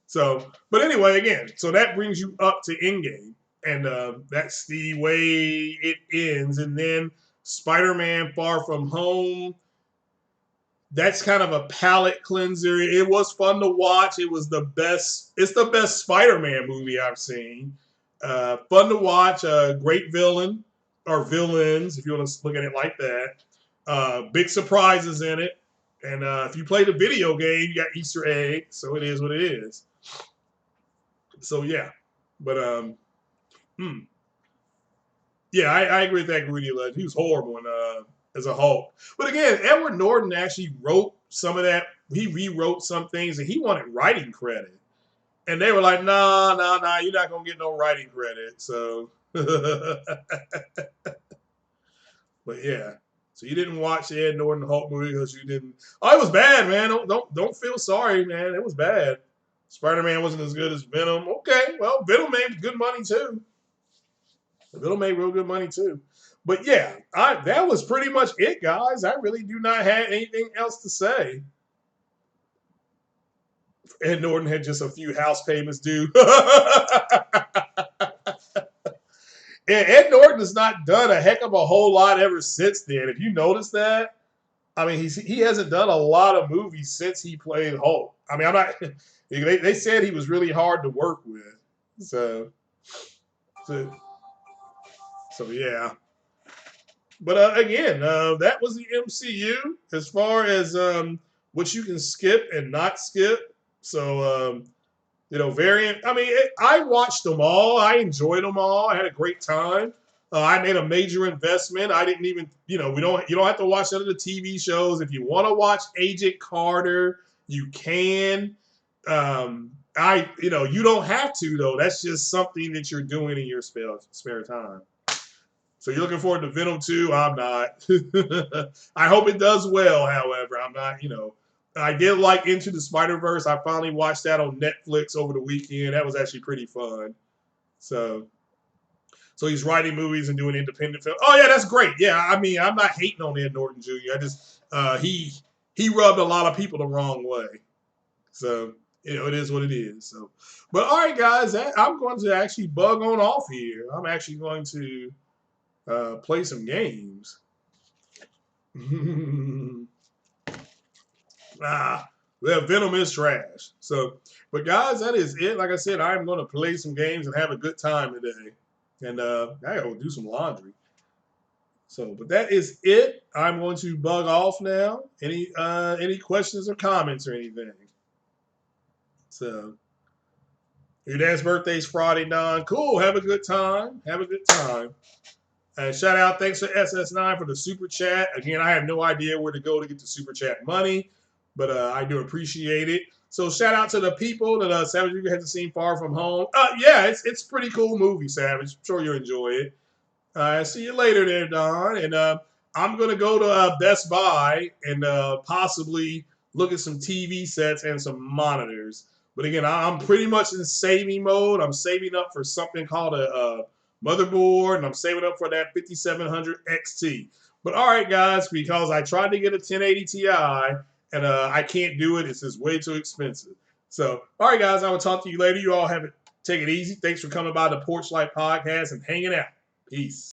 So, but anyway, again, so that brings you up to Endgame, and that's the way it ends. And then Spider-Man: Far From Home. That's kind of a palate cleanser. It was fun to watch. It was the best. It's the best Spider-Man movie I've seen. Fun to watch. Great villain or villains, if you want to look at it like that. Big surprises in it. And if you play the video game, you got Easter eggs. So it is what it is. So yeah, but yeah, I agree with that Greedy Legend. He was horrible in, as a Hulk. But again, Edward Norton actually wrote some of that. He rewrote some things, and he wanted writing credit. And they were like, nah, you're not gonna get no writing credit. So, but yeah. So you didn't watch the Ed Norton Hulk movie because you didn't. Oh, it was bad, man. Don't feel sorry, man. It was bad. Spider-Man wasn't as good as Venom. Okay, well, Venom made good money too. Venom made real good money too. But yeah, that was pretty much it, guys. I really do not have anything else to say. Ed Norton had just a few house payments due. Ed Norton has not done a heck of a whole lot ever since then. If you notice that, I mean, he hasn't done a lot of movies since he played Hulk. I mean, I'm not. They said he was really hard to work with. So, so, so yeah. But again, that was the MCU as far as what you can skip and not skip. So, variant. I mean, I watched them all. I enjoyed them all. I had a great time. I made a major investment. I didn't even, you don't have to watch none of the TV shows. If you want to watch Agent Carter, you can. You don't have to though. That's just something that you're doing in your spare time. So you're looking forward to Venom 2? I'm not. I hope it does well, however. I'm not, I did like Into the Spider-Verse. I finally watched that on Netflix over the weekend. That was actually pretty fun. So he's writing movies and doing independent films. Oh yeah, that's great. Yeah, I mean, I'm not hating on Ed Norton Jr. I just he rubbed a lot of people the wrong way. So it is what it is. So, but all right, guys, I'm going to actually bug on off here. I'm actually going to play some games. Well, Venom is trash. So, but guys, that is it. Like I said, I'm going to play some games and have a good time today. And I got to do some laundry. So, but that is it. I'm going to bug off now. Any questions or comments or anything? So, your dad's birthday's Friday, Don. Cool. Have a good time. Have a good time. And shout out, thanks to SS9 for the super chat. Again, I have no idea where to go to get the super chat money, but I do appreciate it. So shout out to the people that Savage, you hasn't seen Far From Home. Yeah, it's a pretty cool movie, Savage. I'm sure you'll enjoy it. See you later there, Don. And I'm going to go to Best Buy and possibly look at some TV sets and some monitors. But again, I'm pretty much in saving mode. I'm saving up for something called a motherboard, and I'm saving up for that 5700 XT. But all right, guys, because I tried to get a 1080 Ti, and I can't do it. It's just way too expensive. So, all right, guys, I will talk to you later. You all take it easy. Thanks for coming by the Porch Light Podcast and hanging out. Peace.